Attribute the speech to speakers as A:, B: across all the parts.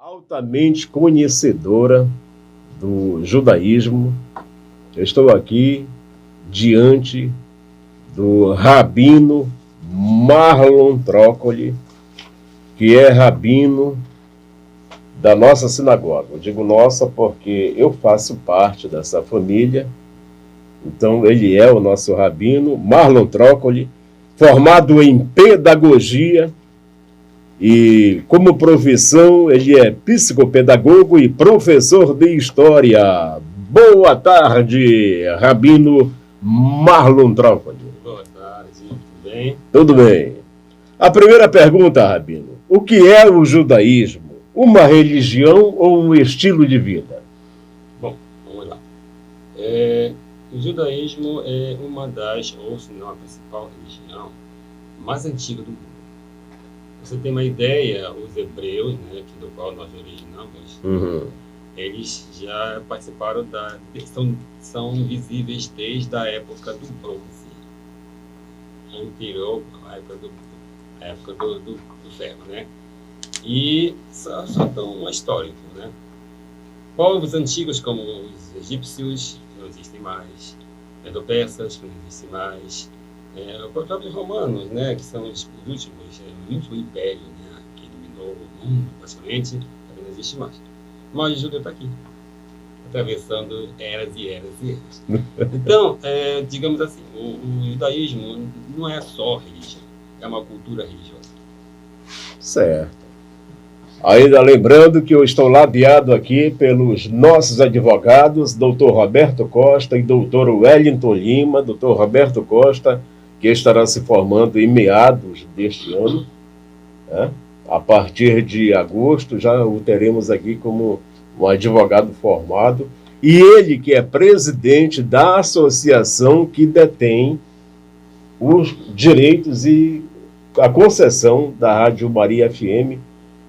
A: altamente conhecedora do judaísmo. Eu estou aqui diante do rabino Marlon Trócoli, que é rabino da nossa sinagoga. Eu digo nossa porque eu faço parte dessa família, então ele é o nosso rabino, Marlon Trócoli, formado em pedagogia e como profissão ele é psicopedagogo e professor de história. Boa tarde, rabino Marlon Trócoli.
B: Boa tarde, tudo bem?
A: Tudo bem. A primeira pergunta, rabino, o que é o judaísmo? Uma religião ou um estilo de vida?
B: Bom, vamos lá. O judaísmo é uma das, ou se não a principal religião mais antiga do mundo. Você tem uma ideia, os hebreus, né, do qual nós originamos, eles já participaram são visíveis desde a época do bronze, anterior à época do ferro, né? E só estão históricos, né? Povos antigos como os egípcios, que não existem mais, medo-persas, que não existem mais, os próprios romanos, né, que são os últimos, o último império, né, que dominou o mundo, praticamente, também não existe mais. Mas o judeu está aqui, atravessando eras e eras e eras. Então, digamos assim, o judaísmo não é só religião, é uma cultura religiosa.
A: Certo. Ainda lembrando que eu estou ladeado aqui pelos nossos advogados, doutor Roberto Costa e doutor Wellington Lima. Doutor Roberto Costa, que estará se formando em meados deste ano, né? A partir de agosto já o teremos aqui como um advogado formado, e ele que é presidente da associação que detém os direitos e a concessão da Rádio Maria FM,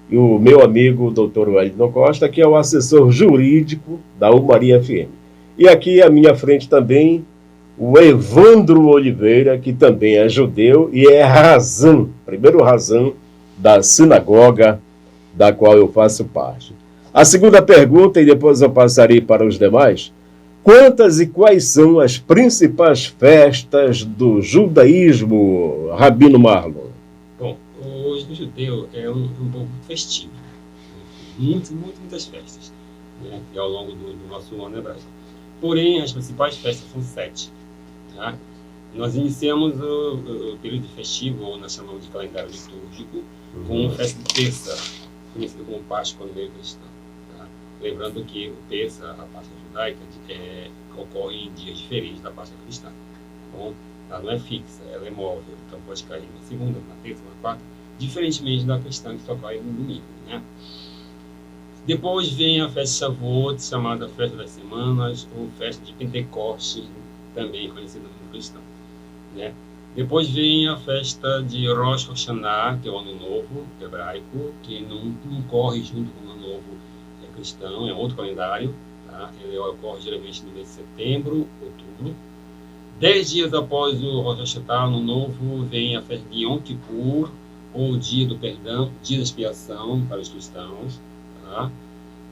A: e o meu amigo Dr. Wellington Costa, que é o assessor jurídico da Maria FM. E aqui à minha frente também o Evandro Oliveira, que também é judeu e é primeiro razão da sinagoga da qual eu faço parte. A segunda pergunta, e depois eu passarei para os demais: quantas e quais são as principais festas do judaísmo, rabino Marlon?
B: Bom, o judeu é um povo festivo, muitas festas, né, ao longo do nosso ano hebraico. Porém, as principais festas são 7. Tá? Nós iniciamos o período festivo, ou nós chamamos de calendário litúrgico, com a festa de Pêssar, conhecida como Páscoa no meio cristão. Tá? Lembrando que o Pêssar, a Páscoa judaica, ocorre em dias diferentes da Páscoa cristã. Então, ela não é fixa, ela é móvel, então pode cair na segunda, na terça, na quarta, diferentemente da cristã que só cai no domingo, né? Depois vem a festa de Shavuot, chamada Festa das Semanas, ou Festa de Pentecostes, também conhecida no cristão, né? Depois vem a festa de Rosh Hashanah, que é o Ano Novo hebraico, que não corre junto com o Ano Novo cristão, é outro calendário, tá? Ele ocorre geralmente no mês de setembro, outubro. 10 dias após o Rosh Hashanah, Ano Novo, vem a festa de Yom Kippur, ou Dia do Perdão, Dia da Expiação para os cristãos. Tá?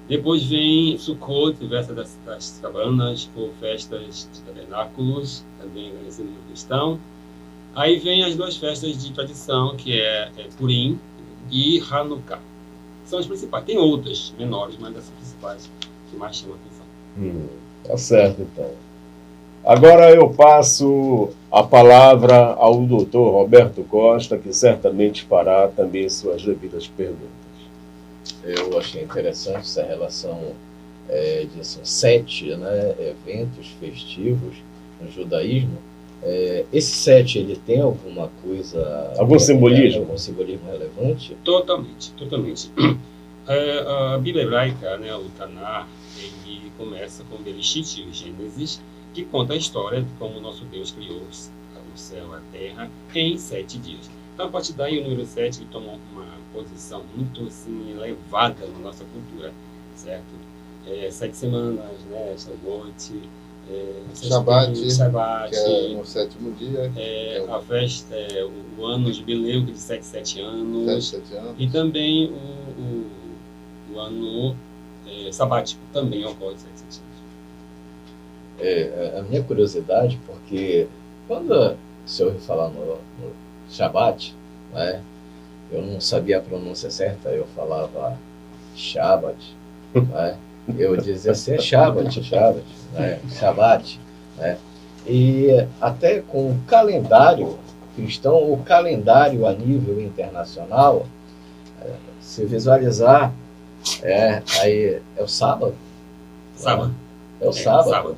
B: Depois vem Sukkot, festa das cabanas, ou festas de tabernáculos, também conhecido no cristão. Aí vem as duas festas de tradição, que é Purim e Hanukkah. São as principais. Tem outras menores, mas essas principais que mais chamam a atenção.
A: Tá certo, então. Agora eu passo a palavra ao doutor Roberto Costa, que certamente fará também suas devidas perguntas.
C: Eu achei interessante essa relação de são 7, né, eventos festivos no judaísmo. Esse 7, ele tem alguma coisa...
A: Algum simbolismo?
C: Algum simbolismo relevante?
B: Totalmente. A Bíblia hebraica, né, o Tanar, ele começa com Bereshit, o Gênesis, que conta a história de como o nosso Deus criou o céu e a terra em 7 dias. Então, a partir daí, o número 7 ele toma uma posição muito assim, elevada na nossa cultura, certo? 7 semanas, né? Shavuot,
D: Shabbat, que é no 7º dia.
B: A festa, o ano jubileu de 7 anos.
D: 7 anos.
B: E também o ano sabático também ocorre 7 centímetros.
C: A minha curiosidade, porque quando se ouve falar no Shabat, né, eu não sabia a pronúncia certa, eu falava Shabbat, né, eu dizia assim, Shabbat, né, Shabat, né, e até com o calendário cristão, o calendário a nível internacional, se visualizar, aí é o sábado.
B: Sábado.
C: É o sábado.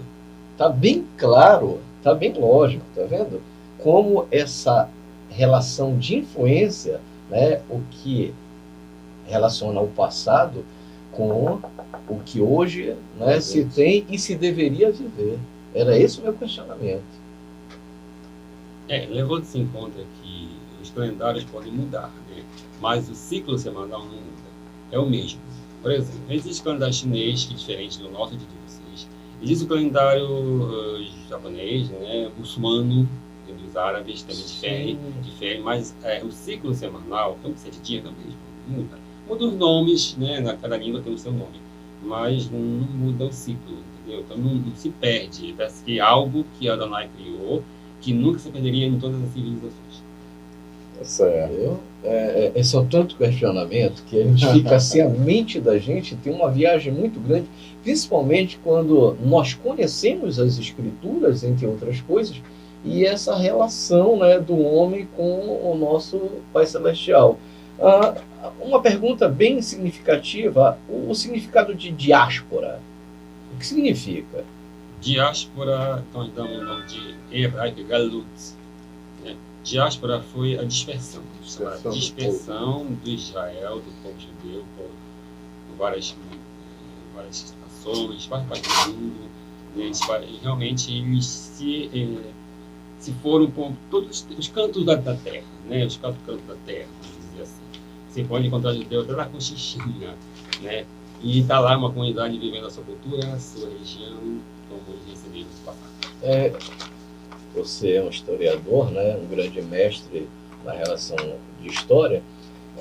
C: Tá bem claro, tá bem lógico, tá vendo? Como essa relação de influência, né, o que relaciona o passado com o que hoje, né, se tem e se deveria viver. Era esse o meu questionamento.
B: Levando-se em conta que os calendários podem mudar, né? Mas o ciclo semanal não muda. É o mesmo. Por exemplo, existe o calendário chinês, que é diferente do nosso de vocês. Existe o calendário japonês, né? Muçulmano, dos árabes, também difere, mas o ciclo semanal, então 7 dias não mesmo, muda. Muda os nomes, né? Cada língua tem o seu nome, mas não muda o ciclo, entendeu? Então não se perde. Parece que é algo que Adonai criou, que nunca se perderia em todas as civilizações.
A: Certo.
C: Esse é o tanto questionamento que a gente fica assim, a mente da gente tem uma viagem muito grande, principalmente quando nós conhecemos as escrituras, entre outras coisas, e essa relação, né, do homem com o nosso Pai Celestial. Uma pergunta bem significativa, o significado de diáspora, o que significa?
B: Diáspora, nós damos o nome de hebraico Galut. Diáspora foi a dispersão do Israel, do povo judeu, por várias nações, várias partes do mundo. Realmente eles se foram por todos os cantos da terra, né? Os 4 cantos da terra, vamos dizer assim. Você pode encontrar judeu até lá com Xixinha, né? E está lá uma comunidade vivendo a sua cultura, a sua religião, como eles receberam esse passado.
C: Você é um historiador, né, um grande mestre na relação de história.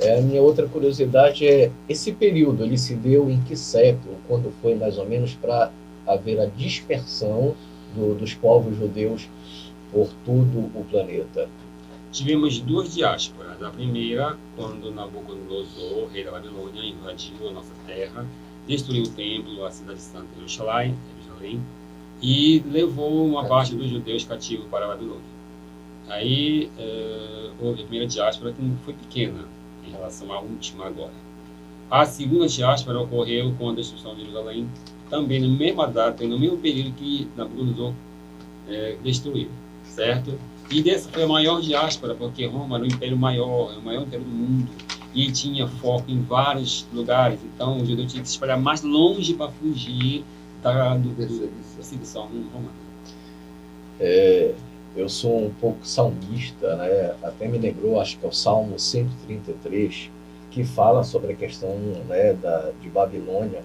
C: A minha outra curiosidade é, esse período, ele se deu em que século? Quando foi mais ou menos para haver a dispersão dos povos judeus por todo o planeta?
B: Tivemos 2 diásporas. A primeira, quando Nabucodonosor, rei da Babilônia, invadiu a nossa terra, destruiu o templo, a cidade santa de Jerusalém, e levou uma parte dos judeus cativos para a Babilônia. Aí houve a primeira diáspora, que foi pequena em relação à última agora. A segunda diáspora ocorreu com a destruição de Jerusalém, também na mesma data e no mesmo período que Nabucodonosor destruiu, certo? E dessa foi a maior diáspora, porque Roma era o império maior, o maior império do mundo, e tinha foco em vários lugares. Então o judeu tinha que se espalhar mais longe para fugir da perseguição romana.
C: Eu sou um pouco salmista, né? Até me lembrou, acho que é o Salmo 133, que fala sobre a questão, né, de Babilônia.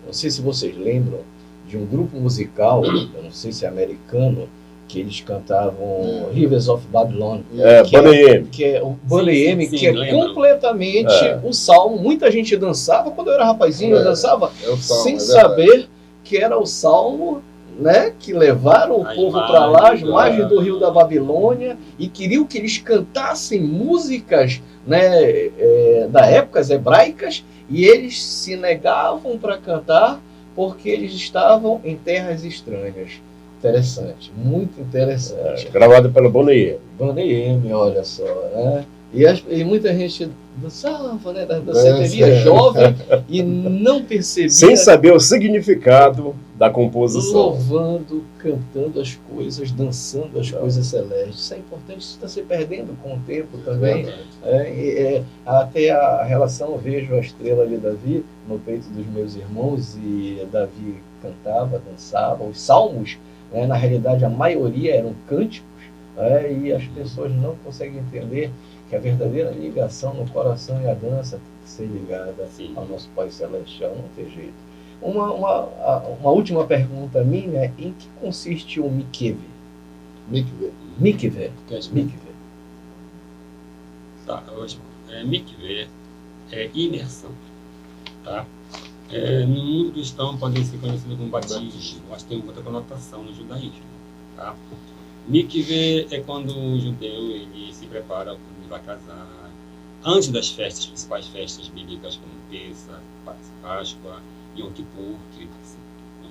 C: Não sei se vocês lembram de um grupo musical, eu não sei se é americano, que eles cantavam Rivers of Babylon, que é o Boney M, que é completamente o salmo. Muita gente dançava, quando eu era rapazinho, eu dançava sem saber que era o salmo, né, que levaram o povo para lá, as margens do rio da Babilônia, e queriam que eles cantassem músicas, né, da época hebraicas, e eles se negavam para cantar porque eles estavam em terras estranhas. Interessante, muito interessante.
A: Gravado pelo Boney
C: M, olha só, né? E muita gente dançava, né? Danceteria jovem e não percebia.
A: Sem saber o significado da composição.
C: Louvando, cantando as coisas, dançando as coisas celestes. Isso é importante, isso está se perdendo com o tempo também. Até a relação, eu vejo a estrela de Davi no peito dos meus irmãos, e Davi cantava, dançava, os salmos. Na realidade, a maioria eram cânticos, e as pessoas não conseguem entender que a verdadeira ligação no coração e a dança tem que ser ligada ao nosso Pai Celestial, não tem jeito. Uma última pergunta minha, em que consiste o mikve? Mikve.
B: Tá, ótimo. Mikve é imersão. Tá? No mundo cristão pode ser conhecido como batismo, mas tem outra conotação no judaísmo. Tá? Mikveh é quando o judeu ele se prepara, ele vai casar antes das festas, principais festas bíblicas como Pêssar, Páscoa, Yom Kippur, que nós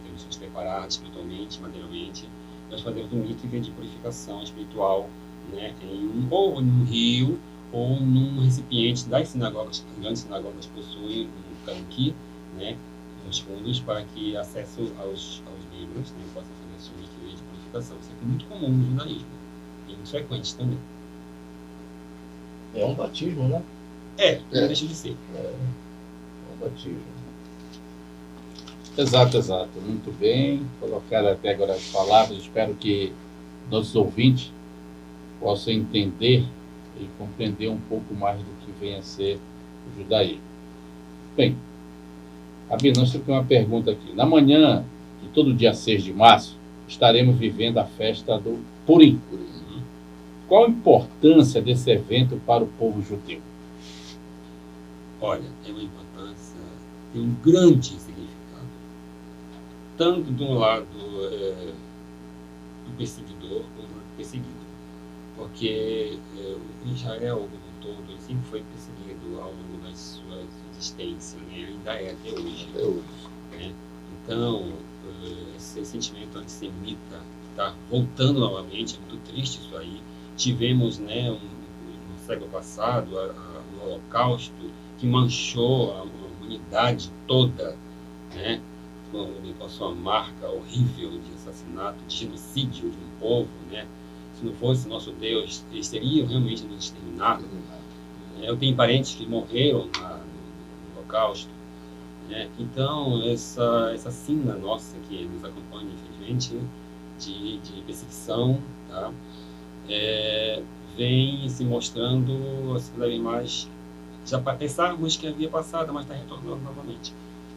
B: temos que nos preparar espiritualmente, materialmente. Nós fazemos um mikveh de purificação espiritual, né, ou num rio ou num recipiente das sinagogas. As grandes sinagogas possuem um tanque, né, nos fundos para que acesso aos membros, né, possam fazer esse mikveh de purificação. Isso é muito comum no judaísmo e muito frequente também.
C: É um batismo, né?
B: Não deixa de ser.
C: É um batismo.
E: Exato. Muito bem. Colocaram até agora as palavras. Espero que nossos ouvintes possam entender e compreender um pouco mais do que vem a ser o judaísmo. Bem, Rabino, nós temos uma pergunta aqui. Na manhã de todo dia 6 de março, estaremos vivendo a festa do Purim. Qual a importância desse evento para o povo judeu?
B: Olha, é uma importância, tem um grande significado, tanto do lado do perseguidor como do perseguido, porque o Israel como um todo ele sempre foi perseguido ao longo da sua existência, né? Ainda é até hoje. Né? Então, esse sentimento antissemita está voltando novamente, é muito triste isso aí. Tivemos, né, no século passado, o Holocausto, que manchou a humanidade toda, né, com a sua marca horrível de assassinato, de genocídio de um povo. Né. Se não fosse nosso Deus, eles teriam realmente nos exterminado. Eu tenho parentes que morreram no Holocausto. Né. Então, essa sina nossa que nos acompanha, infelizmente, de perseguição, tá? Vem se mostrando assim, cada vez mais, já pensávamos que havia passado, mas está retornando novamente,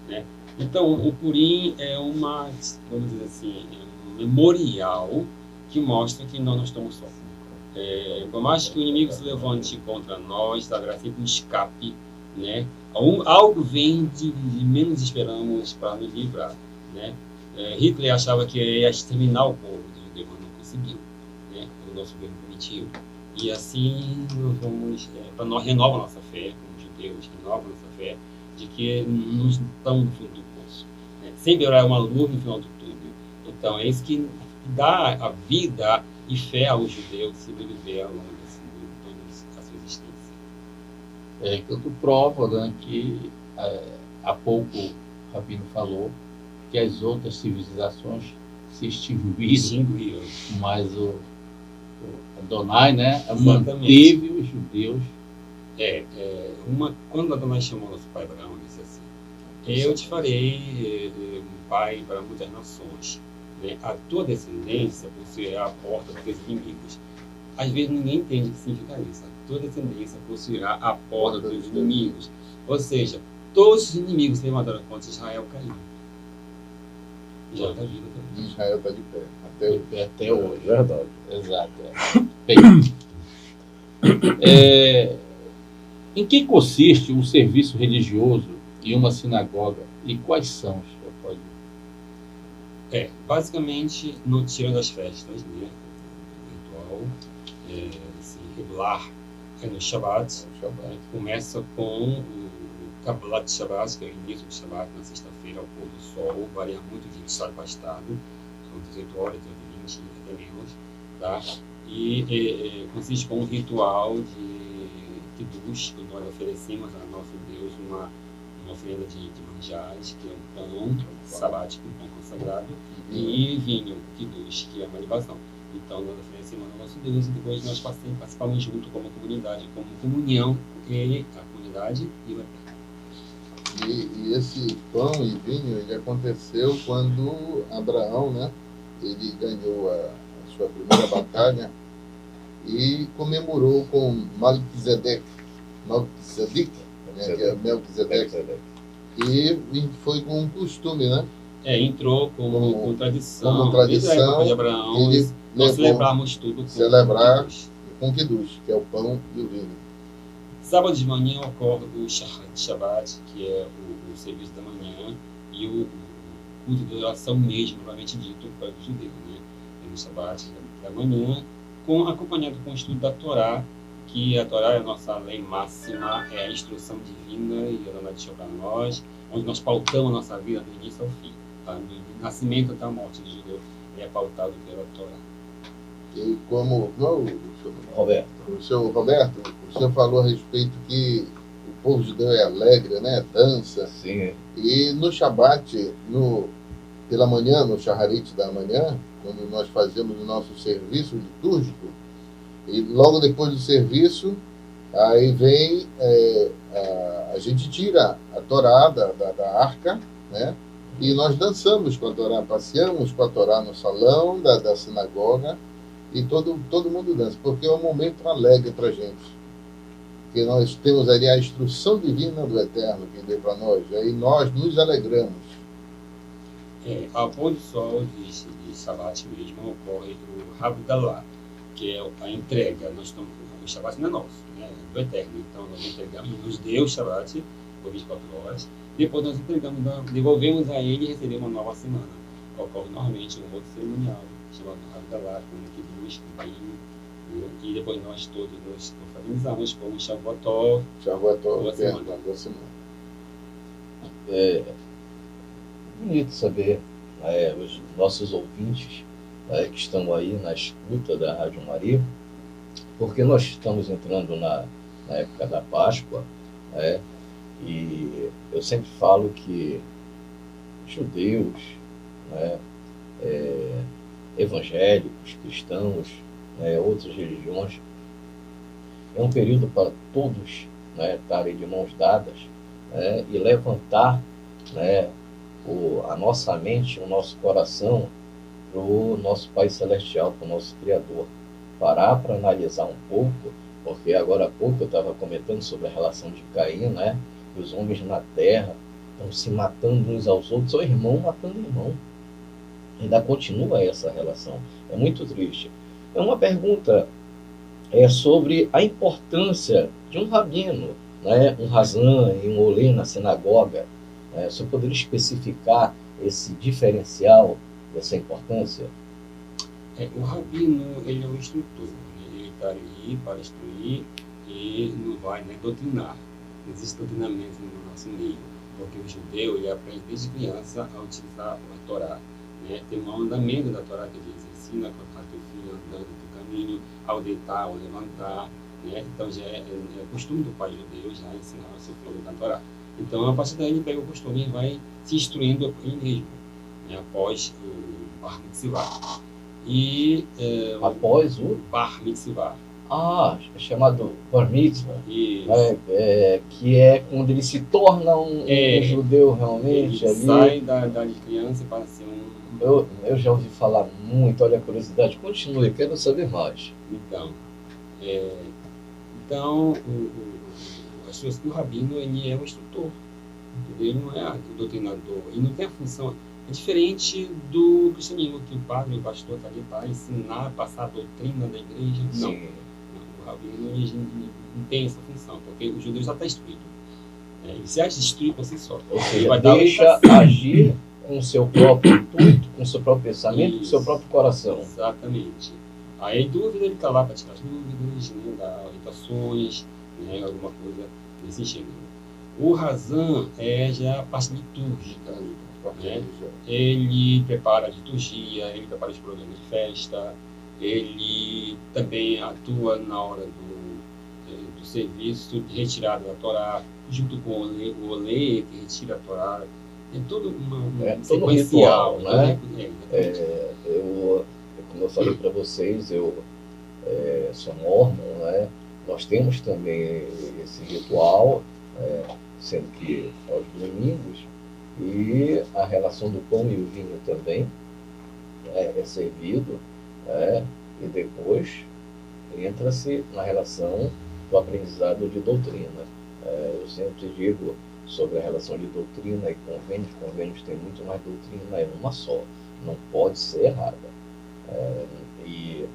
B: né? Então o Purim é vamos dizer assim, um memorial que mostra que nós não estamos só. Por mais que o inimigo se levante contra nós, haverá sempre um escape, né? Algo vem de menos esperamos para nos livrar, né? Hitler achava que ia exterminar o povo do judeu, mas não conseguiu. Né, o nosso governo permitiu. E assim nós vamos, para nós renova a nossa fé, como judeus, renova a nossa fé, de que não estamos no fundo do poço. Né? Sempre haverá uma luz no final do túnel. Então é isso que dá a vida e fé aos judeus se viver ao longo de toda a sua existência.
E: Tudo prova, né, que há pouco o Rabino falou que as outras civilizações se extinguiram, mas o Adonai, né, manteve os judeus.
B: Quando Adonai chamou nosso pai Abraão, ele disse assim: eu te farei um pai para muitas nações, né? A tua descendência possuirá a porta dos teus inimigos. Às vezes ninguém entende o que significa isso. A tua descendência possuirá a porta dos inimigos. Ou seja, todos os inimigos que levantaram contra Israel caíram. Já está vivo também.
D: Israel está de pé.
C: Até hoje.
A: Verdade.
E: Exato. Bem, em que consiste um serviço religioso em uma sinagoga e quais são? O senhor pode...
B: Basicamente, no tiro das festas, né? Ritual, regular, no Shabbat. Começa com o Kabbalat Shabbat, que é o início do Shabbat, na sexta-feira, ao pôr do sol, varia muito de estar afastado, são 18 horas, 20, até menos, tá? E consiste com um ritual de Kiddush, que nós oferecemos a nosso Deus uma oferenda de manjares, que é um pão sabático, um pão consagrado, e vinho, Kiddush, que é uma libação. Então nós oferecemos ao nosso Deus e depois nós participamos junto como comunidade, como comunhão, ele, a comunidade e o eterno.
D: E esse pão e vinho, ele aconteceu quando Abraão, né, ele ganhou a sua primeira batalha e comemorou com Melquisedeque, né, que é Melquisedeque, e foi com um costume, né?
B: Entrou como tradição.
D: Como tradição,
B: desde a época de Abraão, nós celebramos tudo
D: celebrar com Kiddush, que é o pão e o vinho.
B: Sábado de manhã ocorre o Shaharit Shabbat, que é o serviço da manhã, e o culto de oração mesmo, provavelmente dito, para o judeu, né? No Shabbat da manhã, acompanhado com o estudo da Torá, que a Torá é a nossa lei máxima, é a instrução divina e ela deixou para nós, onde nós pautamos a nossa vida do início ao fim, tá? Do nascimento até a morte do judeu, é pautado pela Torá.
D: E como
C: Roberto.
D: o senhor Roberto, o senhor falou a respeito que o povo judeu é alegre, né? Dança.
C: Sim.
D: E no Shabat, pela manhã, no Shaharit da manhã, quando nós fazemos o nosso serviço litúrgico, e logo depois do serviço, aí vem, a gente tira a Torá da arca, né? E nós dançamos com a Torá, passeamos com a Torá no salão da sinagoga, e todo mundo dança, porque é um momento alegre para a gente. Porque nós temos ali a instrução divina do Eterno que deu para nós, aí nós nos alegramos.
B: Ao pôr do sol de Shabbat mesmo ocorre o Havdalah, que é a entrega. O Shabbat não é nosso, né? É do Eterno. Então nós entregamos, nos deu o Shabbat por 24 horas, depois nós entregamos, devolvemos a ele e recebemos uma nova semana. Ocorre normalmente um outro cerimonial, chamado Havdalah, com kiddush, com vinho, e depois nós todos nos confraternizamos com o Shavuot,
D: Shavuot,
B: semana.
D: da semana.
C: Bonito saber, os nossos ouvintes que estão aí na escuta da Rádio Maria, porque nós estamos entrando na época da Páscoa, e eu sempre falo que judeus, evangélicos, cristãos, outras religiões, é um período para todos estarem de mãos dadas e levantar a nossa mente, o nosso coração para o nosso Pai Celestial, para o nosso Criador. Parar para analisar um pouco, porque agora há pouco eu estava comentando sobre a relação de Caim, que os homens na terra estão se matando uns aos outros, o irmão matando o irmão. Ainda continua essa relação. É muito triste. É uma pergunta sobre a importância de um rabino, um razan e um olê na sinagoga. Você poderia especificar esse diferencial dessa importância?
B: O rabino, ele é o instrutor, ele está ali para instruir e não vai doutrinar. Não existe doutrinamento no nosso meio, porque o judeu ele aprende desde criança a utilizar a Torá. Tem um andamento da Torá que diz, ensina a teu filho andando no caminho, ao deitar, ao levantar. Então já é costume do pai judeu já ensinar o seu filho da Torá. Então a partir daí ele pega o costume e vai se instruindo ele mesmo, após o Bar Mitzvah.
C: Após o
B: Bar Mitzvah.
C: É chamado Bar Mitzvah, que é quando ele se torna um judeu realmente.
B: Ele
C: ali
B: sai da criança para ser um...
C: Eu já ouvi falar muito, olha a curiosidade, continue, quero saber mais.
B: Então o rabino ele é o instrutor, ele não é o doutrinador, ele não tem a função. É diferente do cristianismo, que o padre, o pastor está ali para ensinar, passar a doutrina da igreja. Não. O rabino não tem essa função, porque o judeu já está instruído. Ele se instrui por si só.
C: Ou
B: Ele
C: seja,
B: vai dar
C: deixa agir com o seu próprio intuito, com o seu próprio pensamento, com o seu próprio coração.
B: Exatamente. Aí dúvida, ele está lá para tirar as dúvidas, dar orientações, alguma coisa nesse sentido. O razan já a parte litúrgica. Ele prepara a liturgia, ele prepara os programas de festa, ele também atua na hora do serviço de retirada da Torá, junto com o olê que retira a Torá. É todo um
C: sequencial,
B: né?
C: Como eu falei para vocês, eu sou mormon, nós temos também esse ritual, sendo que aos domingos, e a relação do pão e o vinho também é servido, e depois entra-se na relação do aprendizado de doutrina. Eu sempre digo sobre a relação de doutrina e convênios tem muito mais doutrina, é uma só, não pode ser errada. E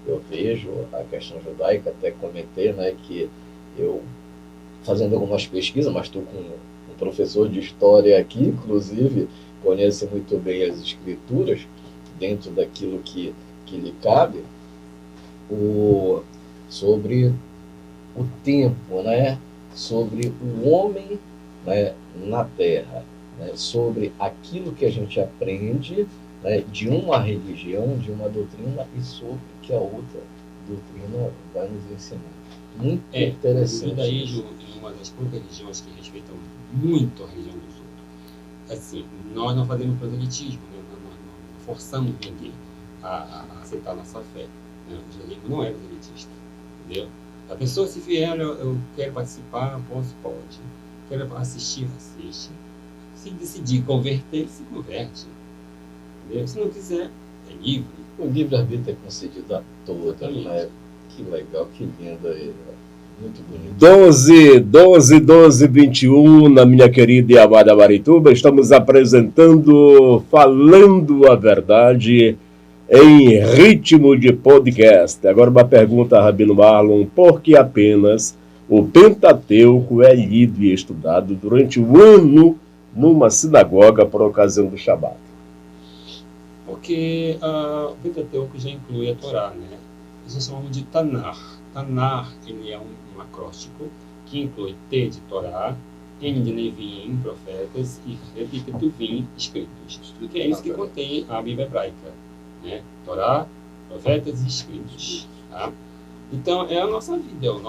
C: eu vejo a questão judaica, até comentei que eu fazendo algumas pesquisas, mas estou com um professor de história aqui, inclusive, conhece muito bem as escrituras, dentro daquilo que lhe cabe, sobre o tempo, né? Sobre o homem, né, na Terra, né? Sobre aquilo que a gente aprende, né, de uma religião, de uma doutrina, e sobre o que a outra doutrina vai nos ensinar. Muito interessante.
B: O judaísmo é uma das poucas religiões que respeitam muito a religião dos outros. Assim, nós não fazemos proselitismo, né? Não forçamos ninguém a aceitar a nossa fé. Né? O judaísmo não é proselitista, entendeu? A pessoa se vier, eu quero participar, pode. Quero assistir, assiste. Se decidir converter, se converte. Entendeu? Se não quiser, é livre.
C: O livre-arbítrio é concedido a toda, né? Que legal, que lindo aí. Muito bonito.
A: 12/12/21, na minha querida e amada Marituba, estamos apresentando Falando a Verdade em ritmo de podcast. Agora uma pergunta, Rabino Marlon: por que apenas o Pentateuco é lido e estudado durante o ano numa sinagoga por ocasião do Shabat?
B: Porque o Pentateuco já inclui a Torá, né? Nós chamamos de Tanar. Tanar, ele é um acróstico que inclui T de Torá, N de Nevim, profetas, e Ketuvim, escritos. Que é isso que contém a Bíblia hebraica, né? Torá, profetas e escritos. Tá? Então, é a nossa vida, é o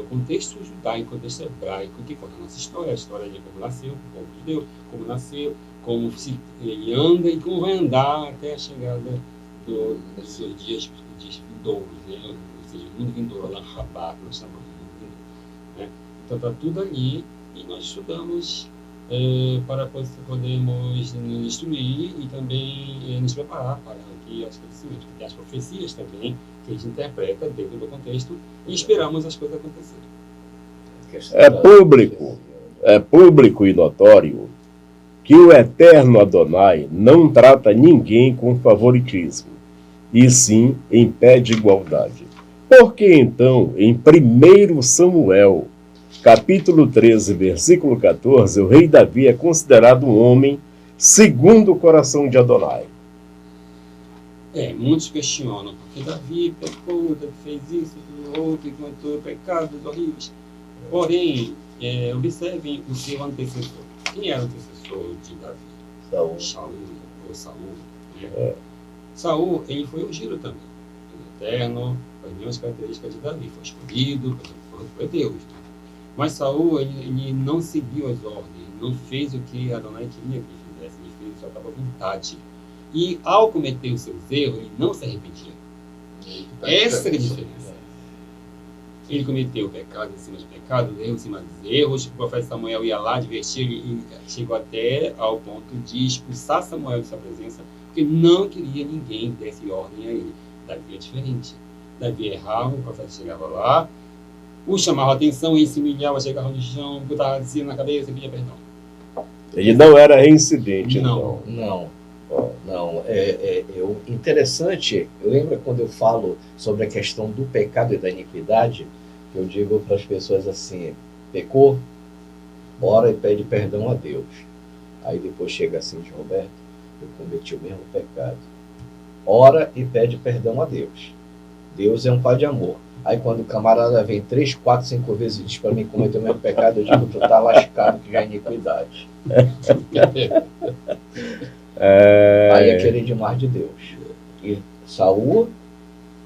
B: contexto judaico, o contexto hebraico, que conta a nossa história, a história de como nasceu, o povo de Deus, como nasceu, como ele anda e como vai andar até a chegada dos seus dias vindouros, né? Ou seja, o mundo vindouro, Olam Rabá, nós chamamos de mundo vindouro, né? Então, está tudo ali e nós estudamos para podermos nos instruir e também nos preparar para aqui os acontecimentos, porque as profecias também que a gente interpreta dentro do contexto e esperamos as coisas acontecerem.
A: É público e notório que o eterno Adonai não trata ninguém com favoritismo, e sim em pé de igualdade. Por que então, em 1 Samuel, capítulo 13, versículo 14, o rei Davi é considerado um homem segundo o coração de Adonai?
B: Muitos questionam, porque Davi pecou, Davi fez isso, outro, e cometeu pecados horríveis. Porém, observem o seu antecessor. Quem era o antecessor de Davi? Saul. Né? Saul, ele foi ungido também. O eterno, as mesmas características de Davi. Foi escolhido, foi Deus. Mas Saul, ele não seguiu as ordens, não fez o que Adonai queria que ele fizesse, ele fez a sua própria vontade. E ao cometer os seus erros, ele não se arrependia. Essa é a diferença. Ele cometeu pecado em cima de pecado, erro em cima de erros. O profeta Samuel ia lá advertir e chegou até ao ponto de expulsar Samuel de sua presença, porque não queria ninguém desse ordem a ele. Davi é diferente. Davi errava, o profeta chegava lá, o chamava a atenção, ele se humilhava, chegava no chão, botava assim na cabeça e pedia perdão.
A: Ele não era reincidente,
B: Não.
C: Não, interessante. Eu lembro quando eu falo sobre a questão do pecado e da iniquidade, eu digo para as pessoas assim: pecou, ora e pede perdão a Deus. Aí depois chega assim de Roberto: eu cometi o mesmo pecado. Ora e pede perdão a Deus. Deus é um pai de amor. Aí quando o camarada vem 3, 4, 5 vezes e diz para mim que cometeu o mesmo pecado, eu digo: tu tá lascado, que já é iniquidade. Aí é querer demais de Deus. E Saul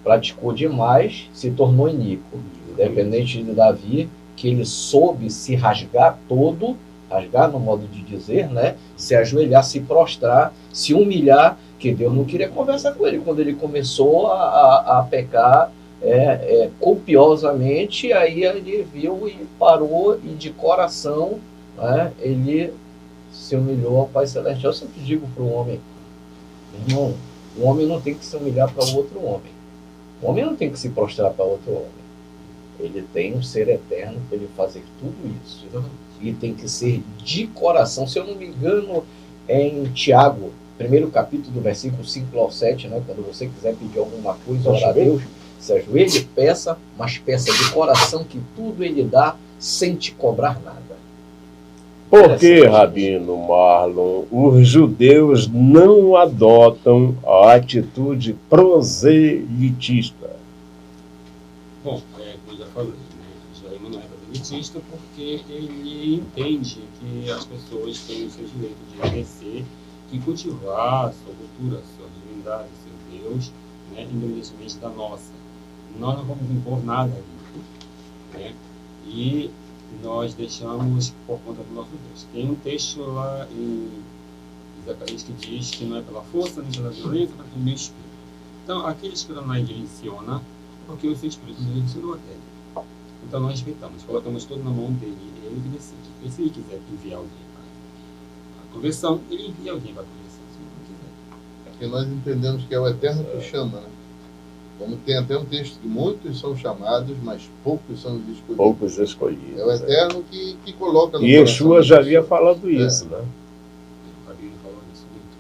C: praticou demais, se tornou iníquo. Independente de Davi, que ele soube se rasgar todo, rasgar no modo de dizer, né? Se ajoelhar, se prostrar, se humilhar, que Deus não queria conversar com ele. Quando ele começou a pecar copiosamente, aí ele viu e parou, e de coração, né, ele se humilhou ao Pai Celestial. Eu sempre digo para o homem: irmão, o homem não tem que se humilhar para o outro homem. O homem não tem que se prostrar para outro homem. Ele tem um ser eterno para ele fazer tudo isso. E tem que ser de coração. Se eu não me engano, é em Tiago, primeiro capítulo, do versículo 5 ao 7, né? Quando você quiser pedir alguma coisa, orar a Deus, se ajoelhe, peça, mas peça de coração, que tudo ele dá sem te cobrar nada.
A: Por que, Rabino Marlon, os judeus não adotam a atitude proselitista?
B: Bom, como eu já falei, né, Israel não é proselitista porque ele entende que as pessoas têm o seu direito de exercer e cultivar a sua cultura, a sua divindade, seu Deus, né, independentemente da nossa. Nós não vamos impor nada ali, né? E nós deixamos por conta do nosso Deus. Tem um texto lá em Zacarias que diz que não é pela força nem pela violência, mas pelo meu espírito. Então, aquele que não direciona, porque o seu espírito direcionou até ele. Então, nós respeitamos, colocamos tudo na mão dele, ele que decide. E se ele quiser enviar alguém para a conversão, ele envia alguém para a conversão, se ele não quiser.
D: Porque nós entendemos que é o Eterno que chama, né? Como tem até um texto que muitos são chamados, mas poucos são os escolhidos.
A: Poucos escolhidos.
D: É o Eterno que coloca no
A: E Yeshua
D: coração
A: já
D: da
A: havia
D: pessoa.
A: falado isso, né?
B: O Rabino falou isso muito.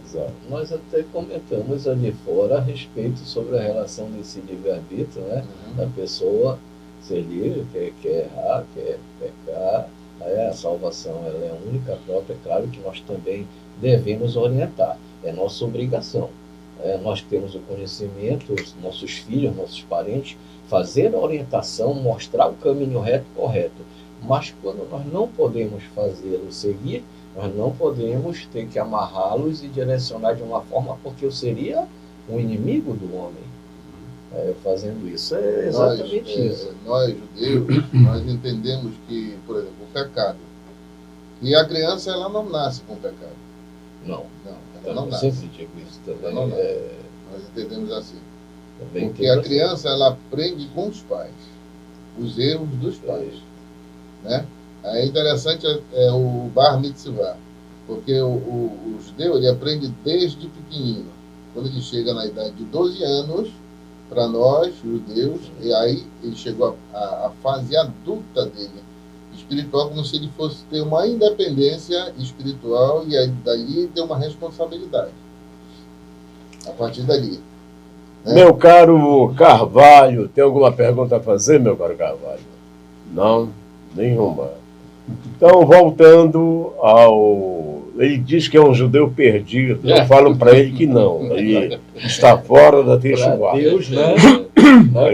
A: Exato.
C: Nós até comentamos ali fora a respeito sobre a relação desse livre-arbítrio, né? Da pessoa ser livre, quer errar, quer pecar. A salvação ela é única, própria. É claro que nós também devemos orientar. É nossa obrigação. Nós temos o conhecimento, os nossos filhos, nossos parentes, fazer a orientação, mostrar o caminho reto e correto. Mas quando nós não podemos fazê-lo seguir, nós não podemos ter que amarrá-los e direcionar de uma forma, porque eu seria um inimigo do homem fazendo isso. É exatamente isso.
D: Nós, judeus, nós entendemos que, por exemplo, o pecado. E a criança, ela não nasce com pecado.
C: Não.
D: Ela não
C: Eu
D: nasce.
C: sempre digo isso também.
D: Ela não nasce. Nós entendemos assim.
C: Também
D: Porque a criança, ela aprende com os pais. Os erros dos pais. Né? É interessante o Bar Mitzvah. Porque o judeu, ele aprende desde pequenino. Quando ele chega na idade de 12 anos, para nós, judeus, e aí ele chegou à fase adulta dele, espiritual, como se ele fosse ter uma independência espiritual e aí dali ter uma responsabilidade. A partir dali. Né?
A: Meu caro Carvalho, tem alguma pergunta a fazer, meu caro Carvalho? Não, nenhuma. Então, voltando ao... Ele diz que é um judeu perdido. Eu falo para ele que não. Ele está fora da Teshuvá.
C: Deus, né?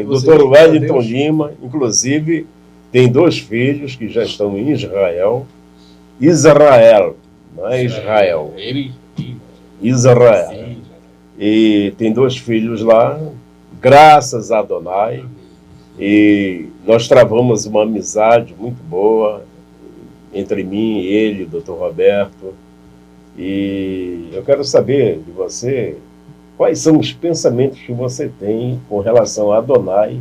A: O Dr. Wellington Lima, inclusive, tem 2 filhos que já estão em Israel. Israel, não é Israel. Israel.
B: Sim,
A: E tem 2 filhos lá, graças a Adonai. E nós travamos uma amizade muito boa entre mim e ele, o Dr. Roberto. E eu quero saber de você quais são os pensamentos que você tem com relação a Adonai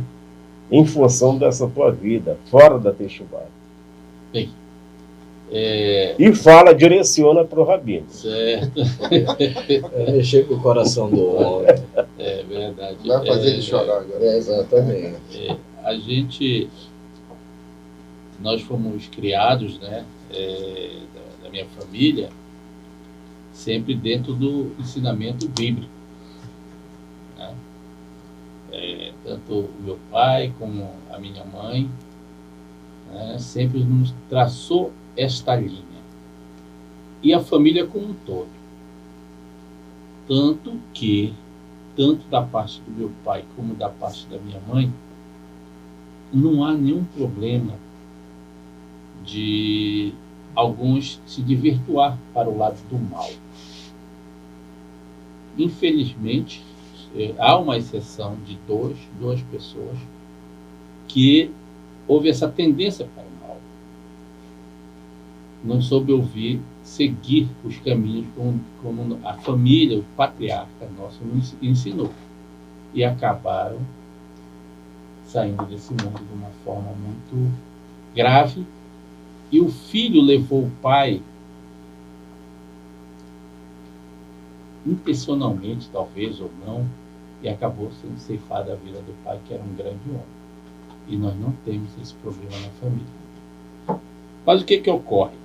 A: em função dessa tua vida, fora da Teshuvá.
E: Bem,
A: E direciona para o Rabino.
E: certo,
C: Mexer com o coração do homem.
E: é verdade.
D: Vai fazer ele chorar agora.
C: Exatamente.
E: Nós fomos criados, né, da minha família, sempre dentro do ensinamento bíblico. Né? Tanto o meu pai como a minha mãe, né, sempre nos traçou esta linha. E a família como um todo. Tanto que, tanto da parte do meu pai como da parte da minha mãe, não há nenhum problema de alguns se desvirtuar para o lado do mal. Infelizmente, há uma exceção de duas pessoas que houve essa tendência para o mal. Não soube seguir os caminhos como a família, o patriarca nosso nos ensinou. E acabaram saindo desse mundo de uma forma muito grave. E o filho levou o pai, intencionalmente, talvez ou não, e acabou sendo ceifada a vida do pai, que era um grande homem. E nós não temos esse problema na família. Mas o que ocorre?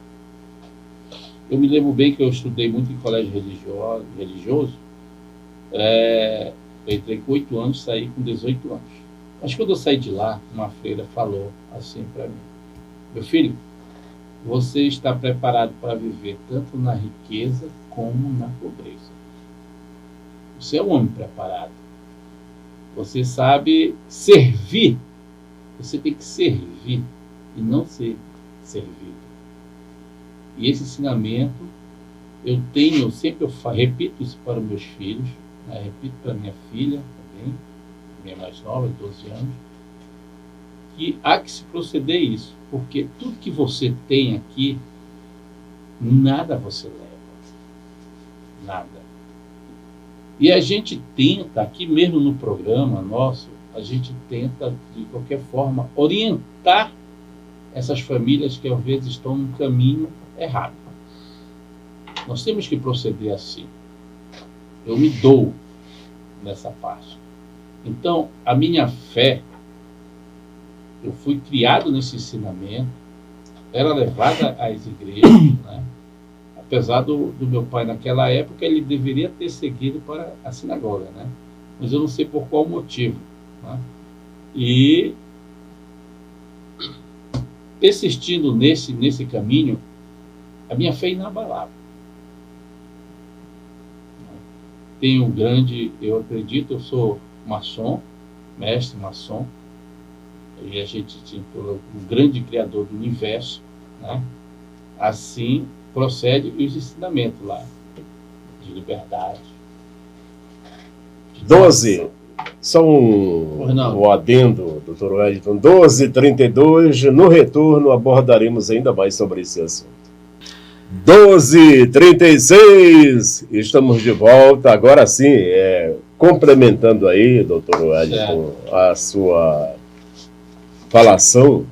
E: Eu me lembro bem que eu estudei muito em colégio religioso. Eu entrei com 8 anos, saí com 18 anos. Mas quando eu saí de lá, uma freira falou assim para mim: meu filho, você está preparado para viver tanto na riqueza como na pobreza. Você é um homem preparado. Você sabe servir. Você tem que servir e não ser servido. E esse ensinamento eu tenho, sempre eu repito isso para os meus filhos, né? Repito para minha filha também, minha mais nova, de 12 anos, que há que se proceder isso, porque tudo que você tem aqui, nada você leva. Nada. E a gente tenta, aqui mesmo no programa nosso, a gente tenta, de qualquer forma, orientar essas famílias que às vezes estão num caminho errado. Nós temos que proceder assim. Eu me dou nessa parte. Então, a minha fé, eu fui criado nesse ensinamento, era levada às igrejas, né? Apesar do meu pai, naquela época, ele deveria ter seguido para a sinagoga, né? Mas eu não sei por qual motivo, né? E persistindo nesse caminho, a minha fé é inabalável. Tenho um grande, eu acredito, eu sou maçom, mestre maçom, e a gente tinha o grande criador do universo, né? Assim procede os ensinamentos lá, de liberdade. De
A: 12. Só um adendo, doutor Wellington. 12h32, no retorno abordaremos ainda mais sobre esse assunto. 12h36, estamos de volta, agora sim, complementando aí, doutor Wellington, a sua falação.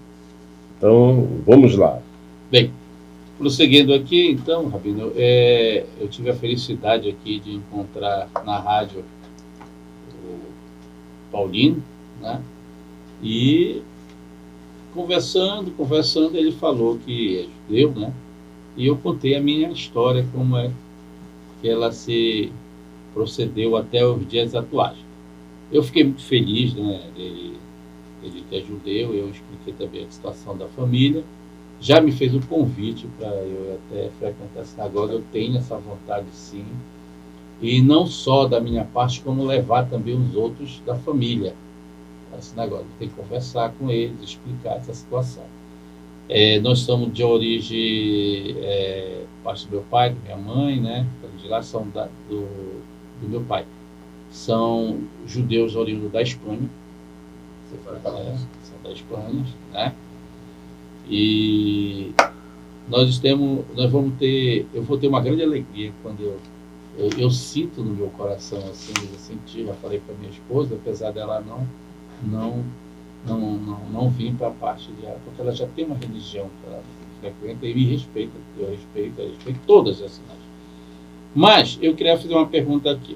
A: Então, vamos lá.
E: Bem, prosseguindo aqui, então, Rabino, eu tive a felicidade aqui de encontrar na rádio o Paulino, né? E conversando, ele falou que é judeu, né? E eu contei a minha história, como é que ela se procedeu até os dias atuais. Eu fiquei muito feliz, né? Ele que é judeu, eu expliquei também a situação da família. Já me fez um convite para eu até frequentar a sinagoga. Eu tenho essa vontade, sim. E não só da minha parte, como levar também os outros da família à sinagoga. Tem que conversar com eles, explicar essa situação. Nós somos de origem, parte do meu pai, da minha mãe, né? De lá são do meu pai. São judeus oriundos da Espanha. São da Espanha, né? E eu vou ter uma grande alegria quando eu sinto no meu coração, assim, eu senti, já falei para minha esposa, apesar dela não vir para a parte de ela, porque ela já tem uma religião que ela frequenta e me respeita, eu respeito todas as sinais. Mas eu queria fazer uma pergunta aqui.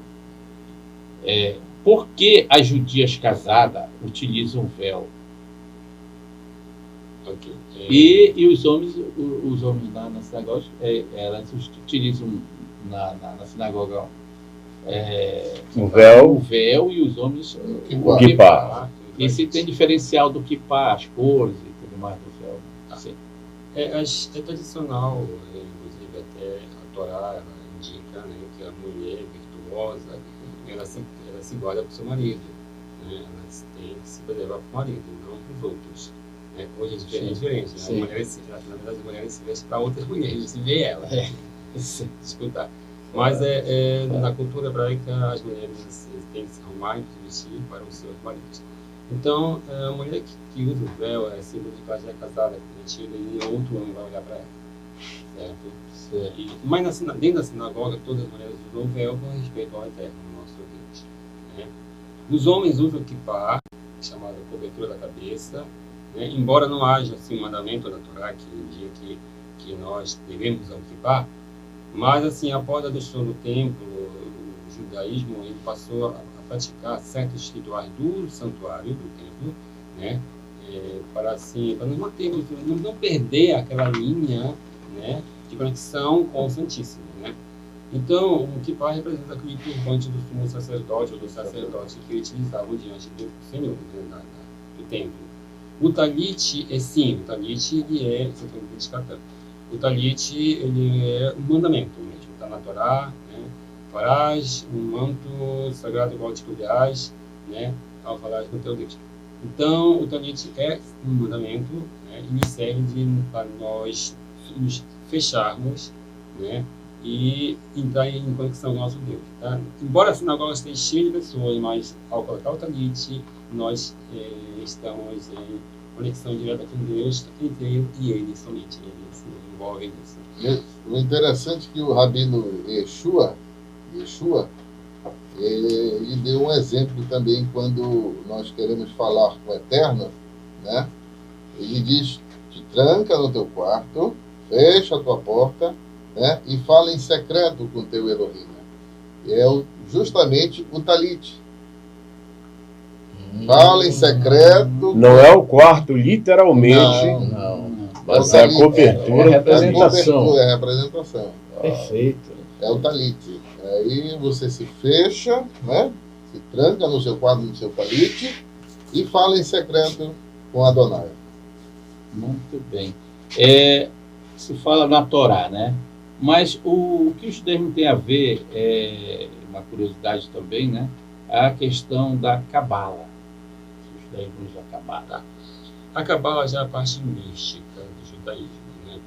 E: Por que as judias casadas utilizam véu?
B: Okay.
E: E os homens na sinagoga, elas utilizam na sinagoga
A: o véu
E: e os homens
A: o kippá.
E: E se tem diferencial do kippá, as cores e tudo mais do véu? Assim.
B: É tradicional, inclusive até a Torá ela indica, né, que a mulher virtuosa ela se guarda para o seu marido, né? Ela tem que se preservar para o marido, não para os outros. Hoje é diferente, né? Na verdade, as mulheres se vestem para outras mulheres, se vê ela. Escutar. Mas na cultura hebraica, as mulheres têm que se arrumar e se vestir para os seus maridos. Então, a mulher que usa o véu é símbolo de que ela já é casada, prometida, e outro homem vai olhar para ela. Certo? Mas dentro da sinagoga, todas as mulheres usam o véu com respeito ao Eterno, nosso Deus. Né? Os homens usam o kippá, chamado cobertura da cabeça, né? Embora não haja assim, um mandamento da Torá que indica que nós devemos usar o kippá, mas assim, após a destruição do templo, o judaísmo ele passou a praticar certos rituais do santuário, do templo, né? Para nos mantermos, não perder aquela linha, né, de conexão com o Santíssimo, né? Então, o kippá representa aquele turbante do sumo sacerdote ou do sacerdote que utilizavam diante do Senhor, né, do templo. O talit o talit ele é, você tem que descartar. O talit ele é um mandamento mesmo, está na Torá, né? Farás um manto sagrado igual te cobrirás, né? Ao falar com o teu Deus. Então, o talit é um mandamento, né? E nos serve para nós nos fecharmos, né? E entrar em conexão com o nosso Deus. Tá? Embora a sinagoga esteja cheia de pessoas, mas ao colocar o talit, nós estamos em conexão direta com Deus, entre eu e ele somente. Ele se envolve nisso.
D: O interessante é que o rabino Yeshua, ele deu um exemplo também quando nós queremos falar com o Eterno, né? Ele diz, te tranca no teu quarto, fecha a tua porta, né? E fala em secreto com o teu Elohim. É justamente o talit. Fala em secreto.
A: Não é o quarto, literalmente,
C: Não.
A: mas é a cobertura.
C: É a representação.
D: É a representação.
C: Perfeito.
D: É o talit. Aí você se fecha, né? Se tranca no seu quarto, no seu talit, e fala em secreto com Adonai.
E: Muito bem. Se fala na Torá, né? Mas o que o judaísmo tem a ver, uma curiosidade também, né? É a questão da Cabala. O judaísmo usa a Cabala.
B: A Cabala já é a parte mística do judaísmo, né?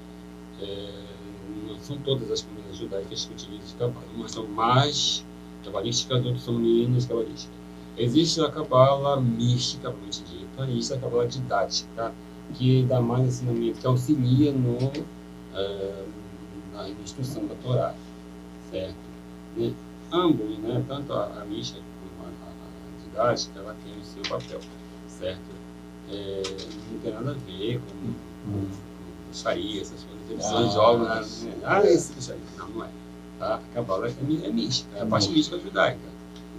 B: Não são todas as comunidades judaicas que utilizam Cabala, umas são mais cabalísticas, outras são menos cabalísticas. Existe a Cabala mística, propriamente dita, e existe a Cabala didática, que dá mais ensinamento, que auxilia na instrução da Torá, certo? E ambos, né, tanto a mística como a didática, ela tem o seu papel, certo? Não tem nada a ver com bruxaria, essas coisas, eles só jogam, né? Esse bruxaria. Não é. Tá? A Cabala é mística, é a parte mística judaica,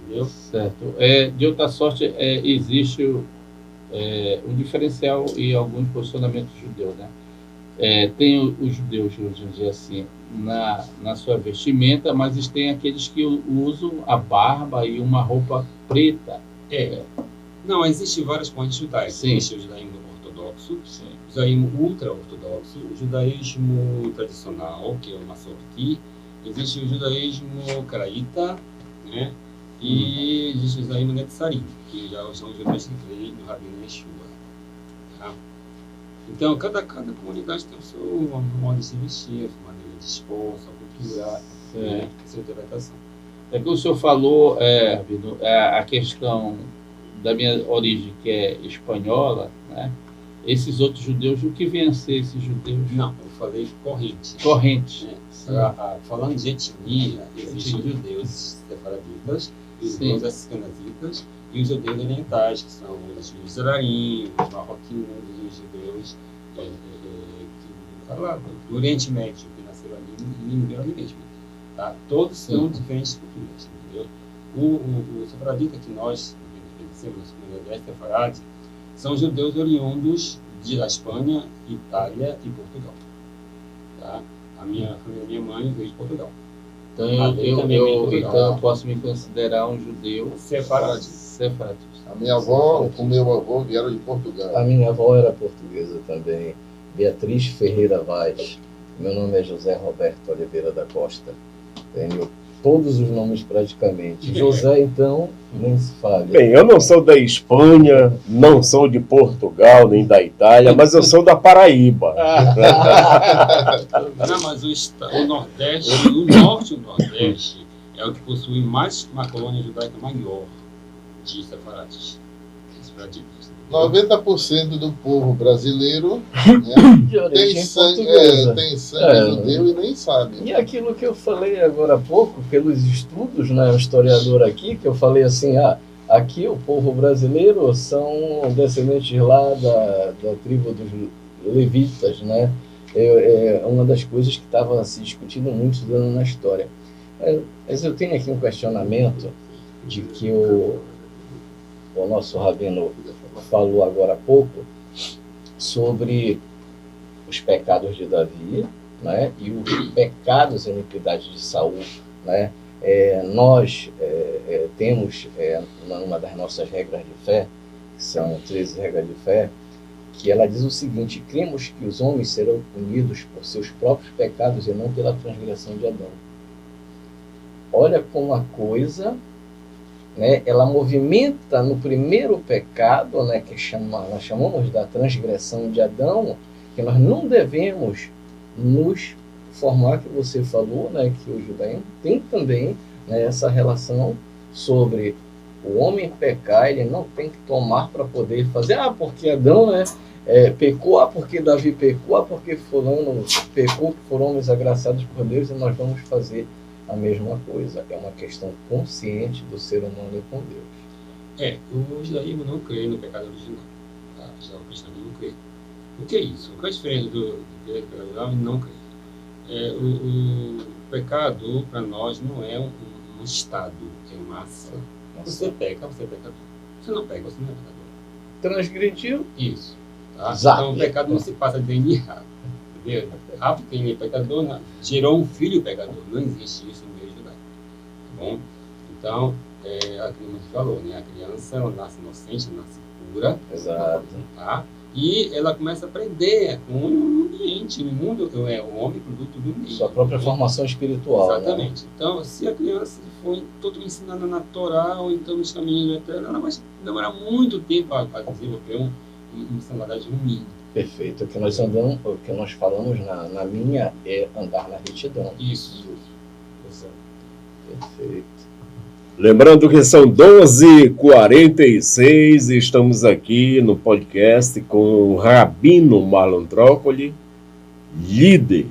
B: entendeu?
E: Certo. De outra sorte, existe um diferencial em alguns posicionamentos judeus, né? Tem os judeus, vamos dizer assim, na sua vestimenta, mas tem aqueles que usam a barba e uma roupa preta.
B: Não, existem várias correntes judaicas.
E: Sim.
B: Existe o judaísmo ortodoxo,
E: Sim.
B: o judaísmo ultra-ortodoxo, o judaísmo tradicional, que é o Massorti, existe o judaísmo caraíta, né? E existe o judaísmo netzarim, que já são os judeus que creem no Rabino Yeshua. Tá? Então, cada comunidade tem o seu modo de se vestir, a sua maneira de expor, a sua cultura, né? A sua interpretação.
E: É que o senhor falou, Rabino, a questão da minha origem, que é espanhola, né? Esses outros judeus, o que vem a ser esses judeus?
B: Não, eu falei corrente.
E: Corrente.
B: Falando de etnia, existem os judeus sefaraditas, os judeus ascanazitas e os judeus orientais, que são os zerarim, os marroquinos, os judeus do Oriente Médio, que nasceram ali e viveram ali mesmo. Tá? Todos são diferentes culturas, entendeu? O sefaradita que nós conhecemos na comunidade sefarade são judeus oriundos da Espanha, Itália e Portugal. Tá? A minha mãe veio de Portugal.
E: Então, eu posso me considerar um judeu sefaratista.
D: A minha avó com meu avô vieram de Portugal.
C: A minha avó era portuguesa também, Beatriz Ferreira Vaz. Meu nome é José Roberto Oliveira da Costa. Tenho todos os nomes praticamente. José, então, nem se fala.
A: Bem, eu não sou da Espanha, não sou de Portugal, nem da Itália, mas eu sou da Paraíba.
B: Não, mas o Nordeste, o Norte e o Nordeste é o que possui uma colônia judaica maior de separatistas.
D: 90% do povo brasileiro, né, tem sangue judeu e nem sabe.
C: E aquilo que eu falei agora há pouco, pelos estudos, né, o historiador aqui, que eu falei assim, aqui o povo brasileiro são descendentes lá da tribo dos levitas, né? É uma das coisas que estava se discutindo muito na história. Mas eu tenho aqui um questionamento de que o nosso rabino falou agora há pouco sobre os pecados de Davi, né, e os pecados e iniquidades de Saul, né? Nós temos, numa das nossas regras de fé, que são 13 regras de fé, que ela diz o seguinte: cremos que os homens serão punidos por seus próprios pecados e não pela transgressão de Adão. Olha como a coisa, né, ela movimenta no primeiro pecado, né, que nós chamamos da transgressão de Adão, que nós não devemos nos formar, que você falou, né, que o judaísmo tem também, né, essa relação sobre o homem pecar, ele não tem que tomar para poder fazer, porque Adão, né, pecou, porque Davi pecou, porque fulano pecou, que foram homens agraciados por Deus, e nós vamos fazer a mesma coisa. É uma questão consciente do ser humano com Deus.
B: O judaísmo não crê no pecado original. Tá? Já o cristianismo crê. O que é isso? O que é diferente do pecado original? Não crê. O pecado, para nós, não é um estado, é uma ação. Você peca, você é pecador. Você não pega, você não é pecador.
C: Transgrediu?
B: Isso. Tá?
C: Exato.
B: Então o pecado não se passa de DNA. Entendeu? Porque ele é pecador, né? Gerou um filho pecador. Não existe isso no meio judaico. Tá bom? Então, como a gente falou, né? A criança ela nasce inocente, nasce pura.
C: Exato.
B: Tá? E ela começa a aprender com o ambiente. O mundo é o homem produto do meio.
C: Sua própria formação espiritual.
B: Exatamente.
C: Né?
B: Então, se a criança for todo ensinada na Torá ou então nos caminhos eternos, ela vai demorar muito tempo a desenvolver uma sanidade no mínimo.
C: Perfeito. O que nós falamos na linha é andar na retidão.
B: Isso. Exato.
C: Perfeito.
A: Lembrando que são 12h46 e estamos aqui no podcast com o Rabino Marlon Trócoli, líder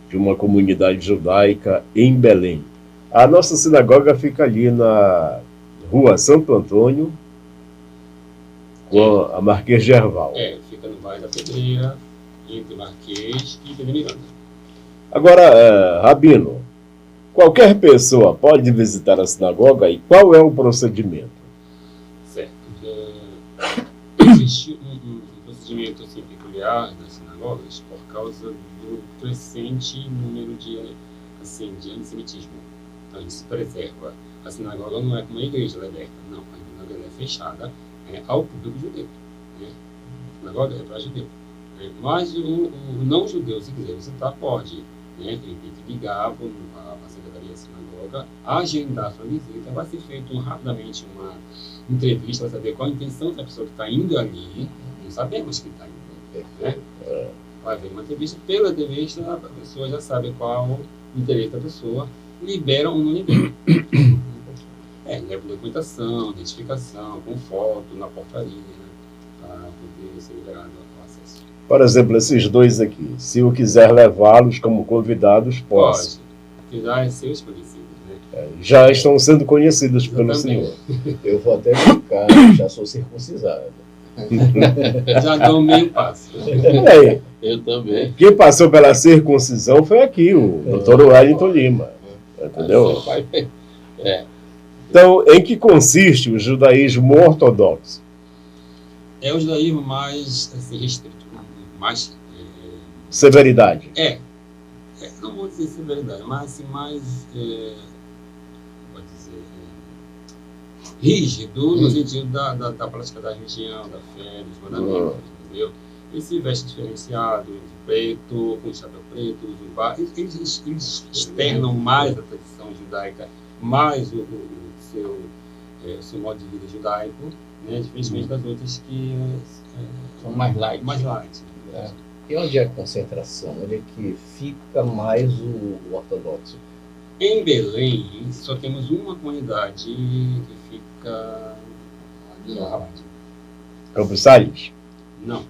A: de uma comunidade judaica em Belém. A nossa sinagoga fica ali na Rua Santo Antônio, com a Marquês de Herval.
B: Fica no bairro da Pedreira, entre Marquês e Pedro Miranda.
A: Agora, Rabino, qualquer pessoa pode visitar a sinagoga e qual é o procedimento?
B: Certo. Existe um procedimento assim, peculiar nas sinagogas por causa do crescente número de antissemitismo. Então, a gente se preserva. A sinagoga não é como a igreja, ela é aberta. Não, a sinagoga é fechada ao público judeu. Né? A sinagoga é para judeu. Mas o não judeu, se quiser visitar, pode. Né? Ele tem que ligar para a Secretaria da Sinagoga, agendar sua visita, vai ser feita rapidamente uma entrevista para saber qual a intenção da pessoa que está indo ali. Não sabemos que está indo. Né? Vai haver uma entrevista, pela entrevista a pessoa já sabe qual o interesse da pessoa, libera ou não libera. Leva documentação, identificação, com foto, na portaria, né? Para poder ser liberado o acesso.
A: Por exemplo, esses dois aqui, se eu quiser levá-los como convidados, posso.
B: Pode, porque já é seus conhecidos, né?
A: Já estão sendo conhecidos pelo
B: também.
A: Senhor.
C: Eu vou até ficar, já sou circuncisado.
B: Já dou meio passo.
A: Aí,
E: Eu também.
A: quem passou pela circuncisão foi aqui, o Dr. Wellington Lima. Entendeu? Então, em que consiste o judaísmo ortodoxo?
B: É o judaísmo mais assim, restrito, mais
A: Severidade.
B: não vou dizer severidade, mas assim, mais pode dizer, rígido no sentido da prática da religião, da fé, dos mandamentos, entendeu? Eles se vestem diferenciado, de preto, com chapéu preto, jubá. Eles externam mais a tradição judaica, mais o seu modo de vida judaico, né? Diferentemente das outras que
E: São mais light.
B: mais light.
C: É. E onde é a concentração? Onde é que fica mais o ortodoxo?
B: Em Belém, só temos uma comunidade que fica
D: Ali na,
A: Campos Salles?
B: Não,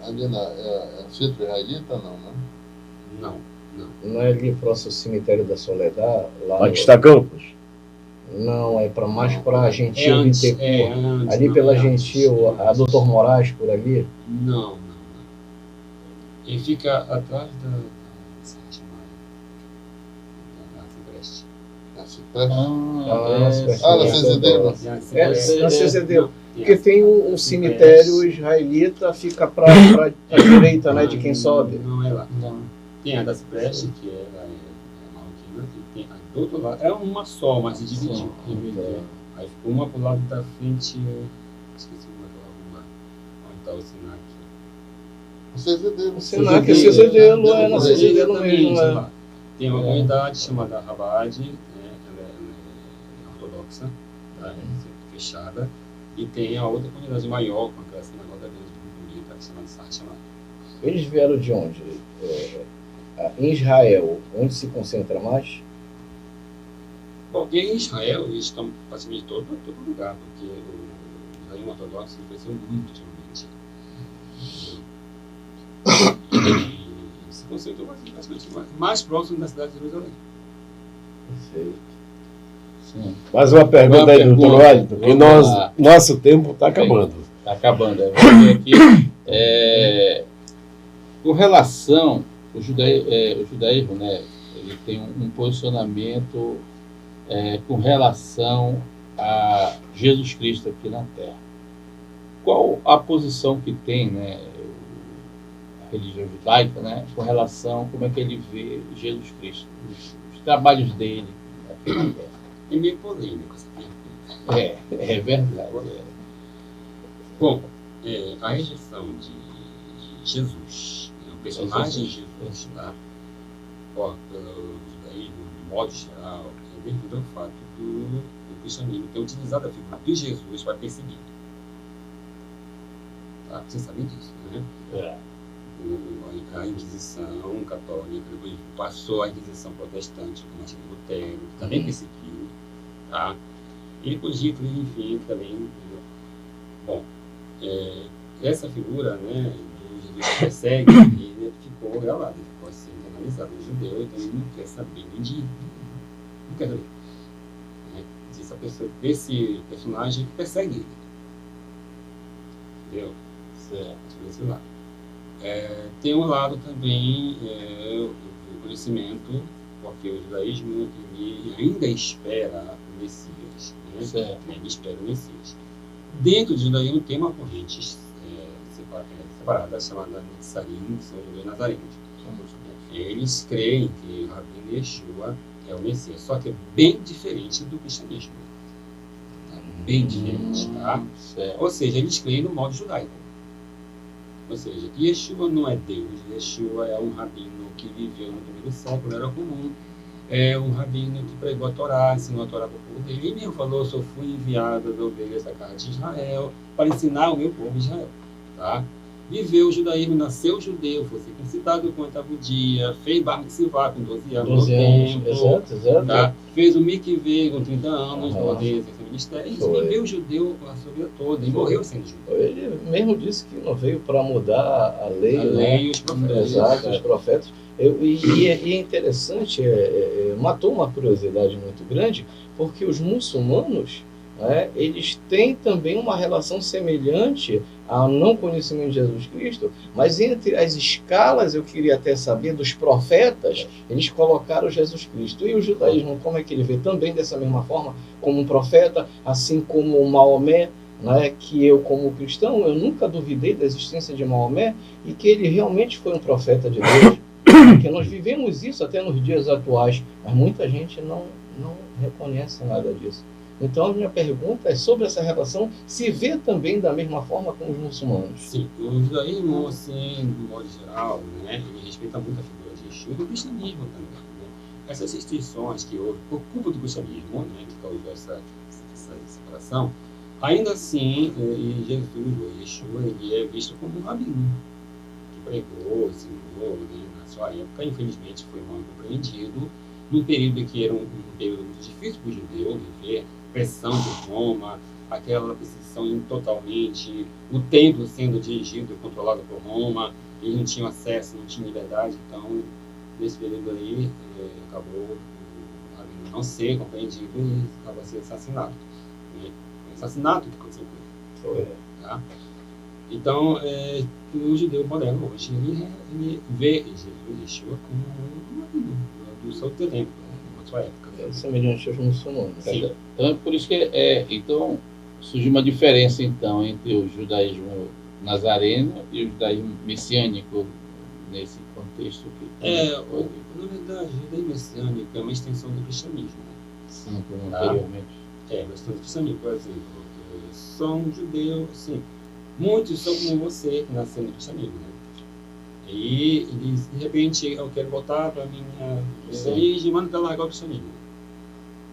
D: ali é centro israelita, não, né?
B: não.
C: Não é ali próximo ao cemitério da Soledad? Lá
A: Batista Campos?
C: Não, é mais para Gentil
B: antes,
C: Bittencourt.
B: antes,
C: Ali
B: não,
C: pela
B: é antes.
C: Gentil, a Dr. Moraes por ali.
B: Não. Ele fica atrás da Cipreste.
D: Na Cipreste.
C: Na
D: Cezedeu.
C: Na Cezedeu. Porque tem um cemitério israelita, fica para a direita, né, de quem sobe.
B: Não é lá. Tem a da Cipreste, que é marroquina, e tem a do outro lado. É uma só, mas se dividiu. Aí ficou uma pro lado da frente esqueci como é que ela arruma. Onde está o Senac?
D: O CZD.
C: O Senac é CZD, não é na CZD no mesmo,
B: Exatamente,
C: né?
B: lá. Tem uma comunidade chamada Rabad, né? Ela é ortodoxa, tá? Fechada, e tem a outra comunidade maior, com aquela sinagoga grande, muito bonita, chamada Sartama.
C: Eles vieram de onde? Em Israel, onde se concentra mais?
B: Bom, e em Israel, eles estão praticamente todo lugar, porque o Israel ortodoxo cresceu muito ultimamente. E se concentrou basicamente mais próximo da cidade de Jerusalém.
C: Perfeito.
E: Sim.
A: Mais uma pergunta
E: Uma
A: aí,
E: pergunta.
A: doutor Wellington, que
E: Vamos lá.
A: nosso tempo está acabando.
E: Está acabando. Vamos ver aqui. Com relação, o judaísmo, né, ele tem um posicionamento com relação a Jesus Cristo aqui na Terra. Qual a posição que tem, né, a religião judaica, né, com relação a como é que ele vê Jesus Cristo, os trabalhos dele aqui na Terra?
B: É meio polêmico essa pergunta.
E: É verdade.
B: Bom, a rejeição de Jesus, o personagem de Jesus, tá? Pelo judaísmo, de modo geral, é devido ao fato do cristianismo ter utilizado a figura de Jesus para perseguir. Tá? Vocês sabem disso, né? A Inquisição católica, depois passou a Inquisição protestante, como Martinho Lutero, que também perseguiu, tá? E depois Hitler, enfim, também. Bom, essa figura, né, do Jesus que persegue, ele ficou gravado, ele ficou assim, analisado no judeu, então ele não quer saber nem de. Não quer saber. Né? Desse personagem que persegue ele. Entendeu?
E: Certo.
B: Desse lado. Tem um lado também, o conhecimento, porque o judaísmo ele ainda espera o Messias. Né?
E: Certo.
B: Ele espera o Messias. Dentro do judaísmo tem uma corrente separada chamada Netzarim, que são os judeus nazarenos. Eles creem que o Rabino Yeshua é o Messias, só que é bem diferente do cristianismo. Tá? Bem diferente, tá?
E: Certo.
B: Ou seja, eles creem no modo judaico. Ou seja, Yeshua não é Deus, Yeshua é um rabino que viveu no primeiro século, era comum. É um rabino que pregou a Torá, ensinou a Torá para o povo dele. Ele mesmo falou: "Eu fui enviado das ovelhas da casa de Israel para ensinar o meu povo Israel." Tá? Viveu o judaísmo, nasceu judeu, foi circuncidado com o 8º dia, fez Bar Mitzvah com 12 anos
C: 12
B: no
C: anos,
B: templo,
C: exato.
B: tá? Fez o mikveh com 30 anos, no poder sem ministério. Ele
C: Foi.
B: viveu judeu a sua vida toda e morreu sendo judeu.
C: Ele mesmo disse que não veio para mudar a lei,
B: A
C: né?
B: lei e os profetas.
C: Exato, os profetas. E é interessante, matou uma curiosidade muito grande, porque os muçulmanos, né, eles têm também uma relação semelhante ao não conhecimento de Jesus Cristo, mas entre as escalas, eu queria até saber, dos profetas, eles colocaram Jesus Cristo. E o judaísmo, como é que ele vê? Também dessa mesma forma, como um profeta, assim como o Maomé, né, que eu, como cristão, eu nunca duvidei da existência de Maomé e que ele realmente foi um profeta de Deus. Porque nós vivemos isso até nos dias atuais, mas muita gente não reconhece nada disso. Então, a minha pergunta é sobre essa relação, se vê também da mesma forma com os muçulmanos.
B: Sim, o judaísmo, assim, de modo geral, né, ele respeita muito a figura de Yeshua e o cristianismo também. Né? Essas restrições que houve por culpa do cristianismo, né, que causou essa separação, ainda assim, Jesus, o Yeshua, ele é visto como um rabino, que pregou, ensinou, né, na sua época, infelizmente foi mal compreendido, num período que era um período muito difícil para o judeu viver, pressão de Roma, aquela perseguição totalmente, o templo sendo dirigido e controlado por Roma, eles não tinham acesso, não tinham liberdade, então, nesse período aí, acabou não ser compreendido e acabou sendo assassinado. Foi um assassinato que aconteceu com ele. Tá? Então, o judeu moderno hoje, ele vê Jesus Yeshua como um rabino do seu tempo, na sua época.
C: É semelhante aos muçulmanos.
B: Sim.
E: Então, por isso que então surge uma diferença então entre o judaísmo nazareno e o judaísmo messiânico nesse contexto que
B: na verdade, o judaísmo messiânico é uma extensão do cristianismo.
E: sim, como anteriormente.
B: Uma extensão do cristianismo, por exemplo, sou um judeu, assim, muitos são como você, que nasceu no cristianismo, né? E eles, de repente, eu quero voltar para a minha origem, manda para largar o cristianismo.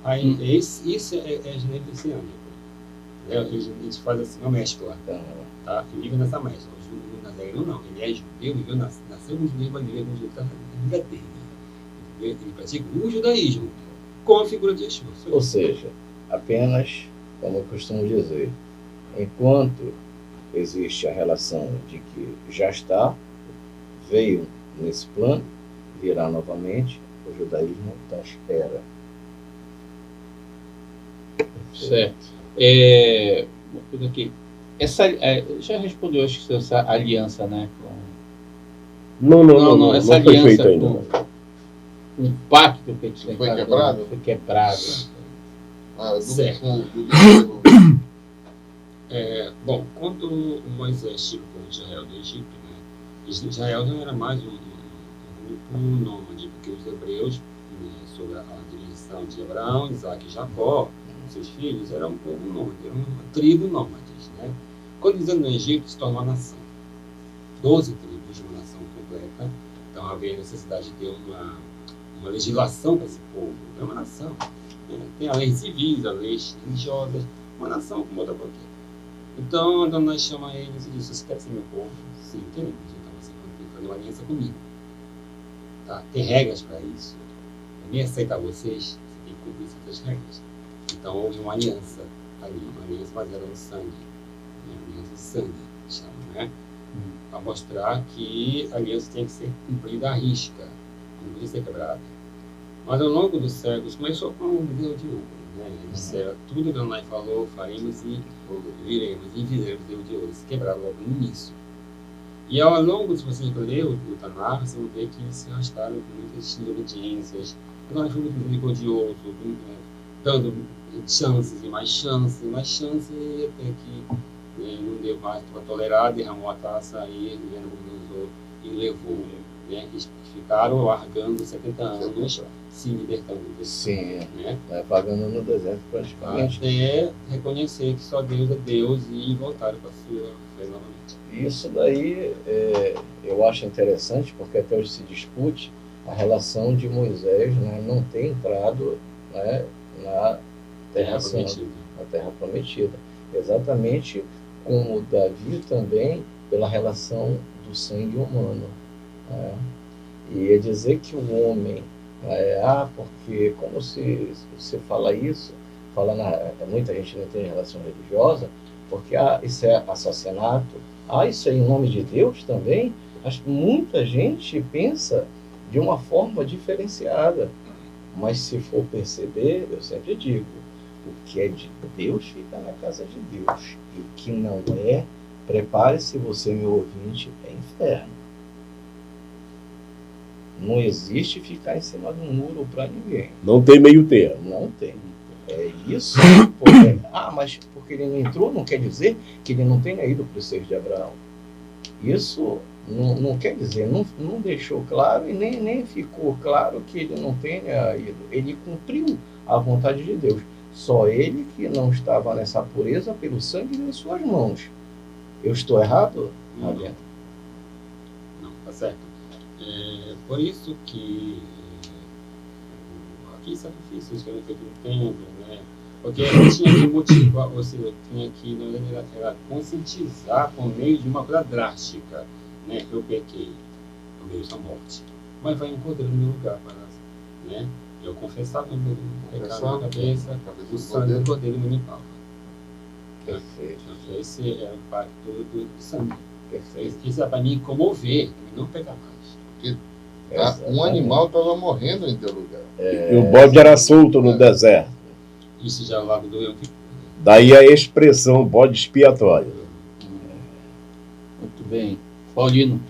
B: Aí, isso é genética cristiana. A gente faz assim, uma mescla, tá? Ele vive nessa mescla. O Nazareno não, ele é judeu, nasceu no judeu, mas vive no judeu, tá na vida dele. Ele pratica o judaísmo com a figura de Yeshua.
C: Ou seja, apenas, como eu costumo dizer, enquanto existe a relação de que já está, veio nesse plano, virá novamente, o judaísmo está à espera.
E: Certo. Uma coisa aqui. Já respondeu, acho que essa aliança, né?
A: Não
E: essa
A: foi
E: aliança
A: feito ainda.
E: com o pacto que a gente tem
D: Foi quebrado?
E: Foi quebrado.
B: Certo.
D: Do
B: Bom, quando Moisés estive com Israel do Egito, né, Israel não era mais um grupo nômade, porque os hebreus, né, sob a direção de Abraão, Isaac e Jacó, seus filhos, eram um povo nômade, eram uma tribo nômades. Né? Quando eles eram no Egito, se tornou uma nação. 12 tribos, uma nação completa. Então havia necessidade de ter uma legislação para esse povo. É uma nação. Né? Tem a lei civil, a lei religiosa, uma nação como outra qualquer. Então, Adonai chama eles e diz: você quer ser meu povo? Sim, queremos. Então você tem que fazer uma aliança comigo. Tá? Tem regras para isso. Para mim aceitar vocês, você tem que cumprir certas regras. Então houve uma aliança ali, uma aliança baseada no sangue. Uma aliança de sangue, chama, né? Para mostrar que a aliança tem que ser cumprida à risca, não podia ser quebrada. Mas ao longo dos séculos começou com um modelo de ouro. Né? Eles disseram: tudo que Adonai falou, faremos e viremos e fizemos o de ouro. Se quebraram logo no início. E ao longo, se você ler o Tanar, você vai ver que eles se arrastaram com muitas desobediências. Adonai foi muito misericordioso, dando chances e mais chances, até que não deu mais para tolerar, derramou a taça e e levou. Né? Eles ficaram largando 70 anos, se libertando desse.
C: Sim,
B: né?
C: Vagando no deserto praticamente.
B: Até reconhecer que só Deus é Deus e voltaram para a sua fé novamente.
C: Isso daí eu acho interessante, porque até hoje se discute a relação de Moisés, né, não ter entrado, né, na Terra Santa, na Terra Prometida. Exatamente como Davi também, pela relação do sangue humano. Né? E é dizer que o homem, porque como se você fala isso, muita gente não tem relação religiosa, porque isso é assassinato, isso é em nome de Deus também. Acho que muita gente pensa de uma forma diferenciada, mas se for perceber, eu sempre digo, o que é de Deus fica na casa de Deus, e o que não é, prepare-se você, meu ouvinte, é inferno. Não existe ficar em cima de um muro para ninguém.
A: Não tem meio termo.
C: Não tem. É isso. Porque, mas porque ele não entrou, não quer dizer que ele não tenha ido para o seio de Abraão. Isso não quer dizer, não deixou claro e nem ficou claro que ele não tenha ido. Ele cumpriu a vontade de Deus. Só ele que não estava nessa pureza pelo sangue em suas mãos. Eu estou errado, Adriano?
B: Não, tá certo. Por isso que aqui sacrifícios que eram feitos no templo, né? Porque tinha que motivar, ou seja, tinha que, na verdade, era conscientizar por meio de uma coisa drástica, né? Eu pequei, por meio da morte, mas vai um cordeiro no meu lugar, né? Eu confessava o meu pecado na cabeça, o sangue do cordeiro me limpava.
C: Perfeito.
B: Então, esse é o pacto do sangue.
C: Perfeito.
B: Isso é para me comover, não pecar mais.
D: Um animal estava morrendo em teu lugar.
A: E o bode era solto no deserto.
B: Isso já é o lado do eu.
A: Daí a expressão bode expiatório.
E: Muito bem. Paulino,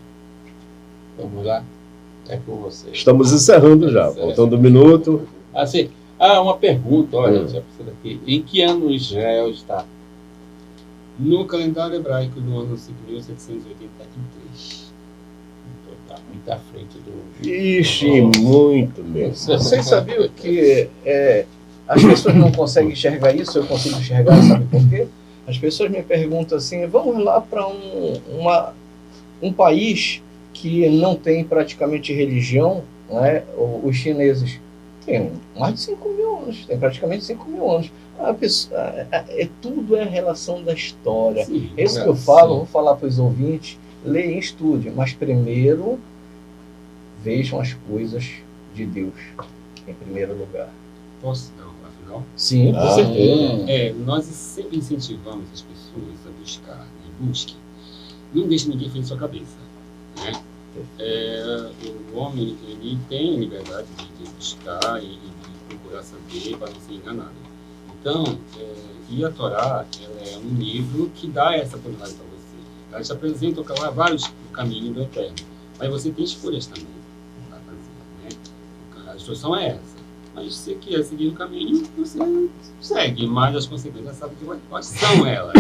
E: vamos lá. É com você.
A: Estamos encerrando já, faltando um minuto.
E: Assim, uma pergunta, olha, já precisa aqui. Em que ano Israel está?
B: No calendário hebraico, no ano 5783.
E: Está muito à frente do...
A: Ixi, muito mesmo.
C: Vocês sabiam que as pessoas não conseguem enxergar isso? Eu consigo enxergar, sabe por quê? As pessoas me perguntam assim, vamos lá para um país que não tem praticamente religião, né? Os chineses têm mais de 5 mil anos, tem praticamente 5 mil anos. Tudo é relação da história.
B: Sim,
C: Isso que eu falo, vou falar para os ouvintes, leem e estudem, mas primeiro vejam as coisas de Deus em primeiro lugar.
B: Posso dar afinal?
C: Sim, com certeza.
B: Nós sempre incentivamos as pessoas a buscar, né? Busque. Não deixe ninguém feito sua cabeça. Né? O homem ele tem a liberdade de buscar e de procurar saber para não ser enganado. Então, e a Torá ela é um livro que dá essa oportunidade para você. Ela te apresenta vários caminhos do eterno. Mas você tem escolhas também para fazer. Né? A instrução é essa. Mas se você quer seguir o caminho, você segue. Mas as consequências sabe quais são elas.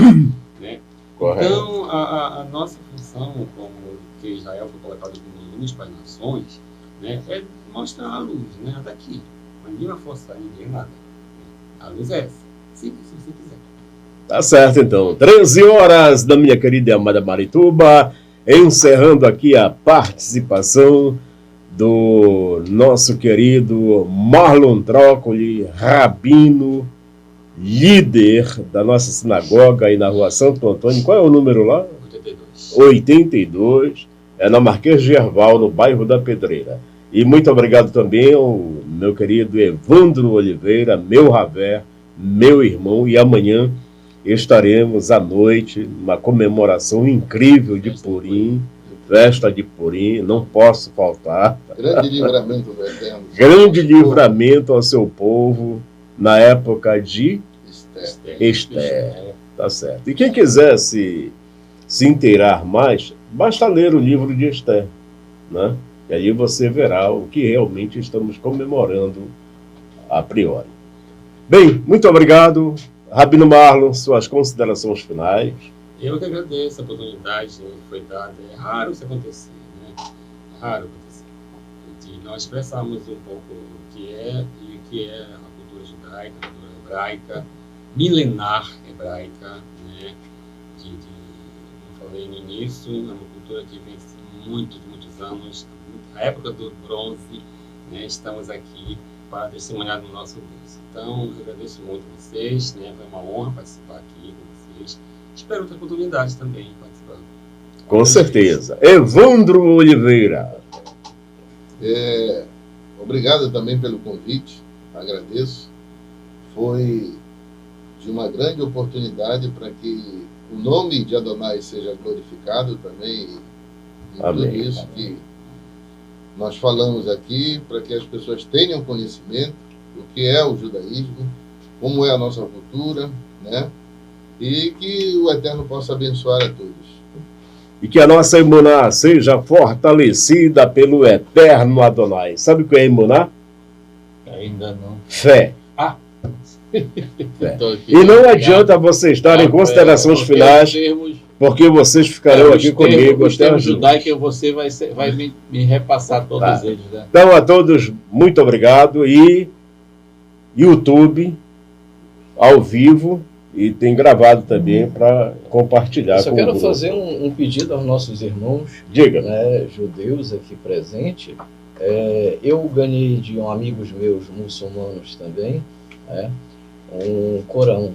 B: Né? Então, a nossa função, como que Israel foi colocado como luz para as nações, né, é mostrar a luz, né, daqui. Mas ninguém vai forçar ninguém nada. A luz é essa. Siga se você quiser.
A: Tá certo, então. 13 horas da minha querida e amada Marituba, encerrando aqui a participação do nosso querido Marlon Trócoli, rabino, líder da nossa sinagoga aí na rua Santo Antônio. Qual é o número lá? 82. É na Marquês de Herval, no bairro da Pedreira. E muito obrigado também ao meu querido Evandro Oliveira, meu Ravé, meu irmão. E amanhã estaremos à noite numa comemoração incrível de Purim, festa de Purim, não posso faltar.
D: Grande livramento do Eterno.
A: Grande livramento ao seu povo na época de Esther. Tá certo. E quem quiser se inteirar mais, basta ler o livro de Esther, né? E aí você verá o que realmente estamos comemorando a priori. Bem, muito obrigado. Rabino Marlon, suas considerações finais.
B: Eu que agradeço a oportunidade que foi dada. É raro isso acontecer, né? É raro acontecer. De nós expressarmos um pouco o que é e o que é a cultura judaica, a cultura hebraica, milenar hebraica, né? Como falei no início, é uma cultura que vem de muitos anos, a época do bronze, né? Estamos aqui para testemunhar no nosso Deus. Então, eu agradeço muito a vocês, né? Foi uma honra participar aqui com vocês. Espero outra oportunidade também de participar.
A: Com certeza. Evandro Oliveira.
D: Obrigado também pelo convite, agradeço. Foi de uma grande oportunidade para que o nome de Adonai seja glorificado também em tudo isso que nós falamos aqui, para que as pessoas tenham conhecimento do que é o judaísmo, como é a nossa cultura, né? E que o Eterno possa abençoar a todos.
A: E que a nossa emuná seja fortalecida pelo Eterno Adonai. Sabe o que é emuná?
E: Ainda não.
A: Fé. E não adianta você estar em considerações finais, porque vocês ficarão aqui comigo.
E: Os termos judaicos você vai me repassar todos eles. Né?
A: Então, a todos, muito obrigado. E YouTube, ao vivo, e tem gravado também para compartilhar com o grupo.
C: Eu quero fazer um pedido aos nossos irmãos,
A: diga,
C: judeus aqui presentes. Eu ganhei de amigos meus muçulmanos também, um Corão,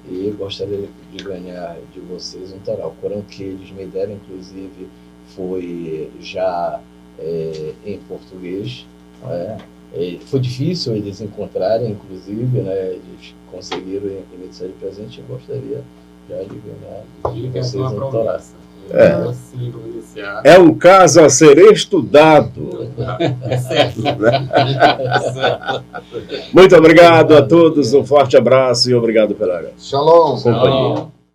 C: e gostaria de ganhar de vocês um Torá. O Corão que eles me deram, inclusive, foi já em português. Foi difícil eles encontrarem, inclusive, né? Eles conseguiram em medicina de presente. Eu gostaria já de ganhar de vocês um Torá.
A: É um caso a ser estudado.
B: É certo.
A: Muito obrigado a todos, um forte abraço e obrigado pela
D: Shalom.
A: companhia.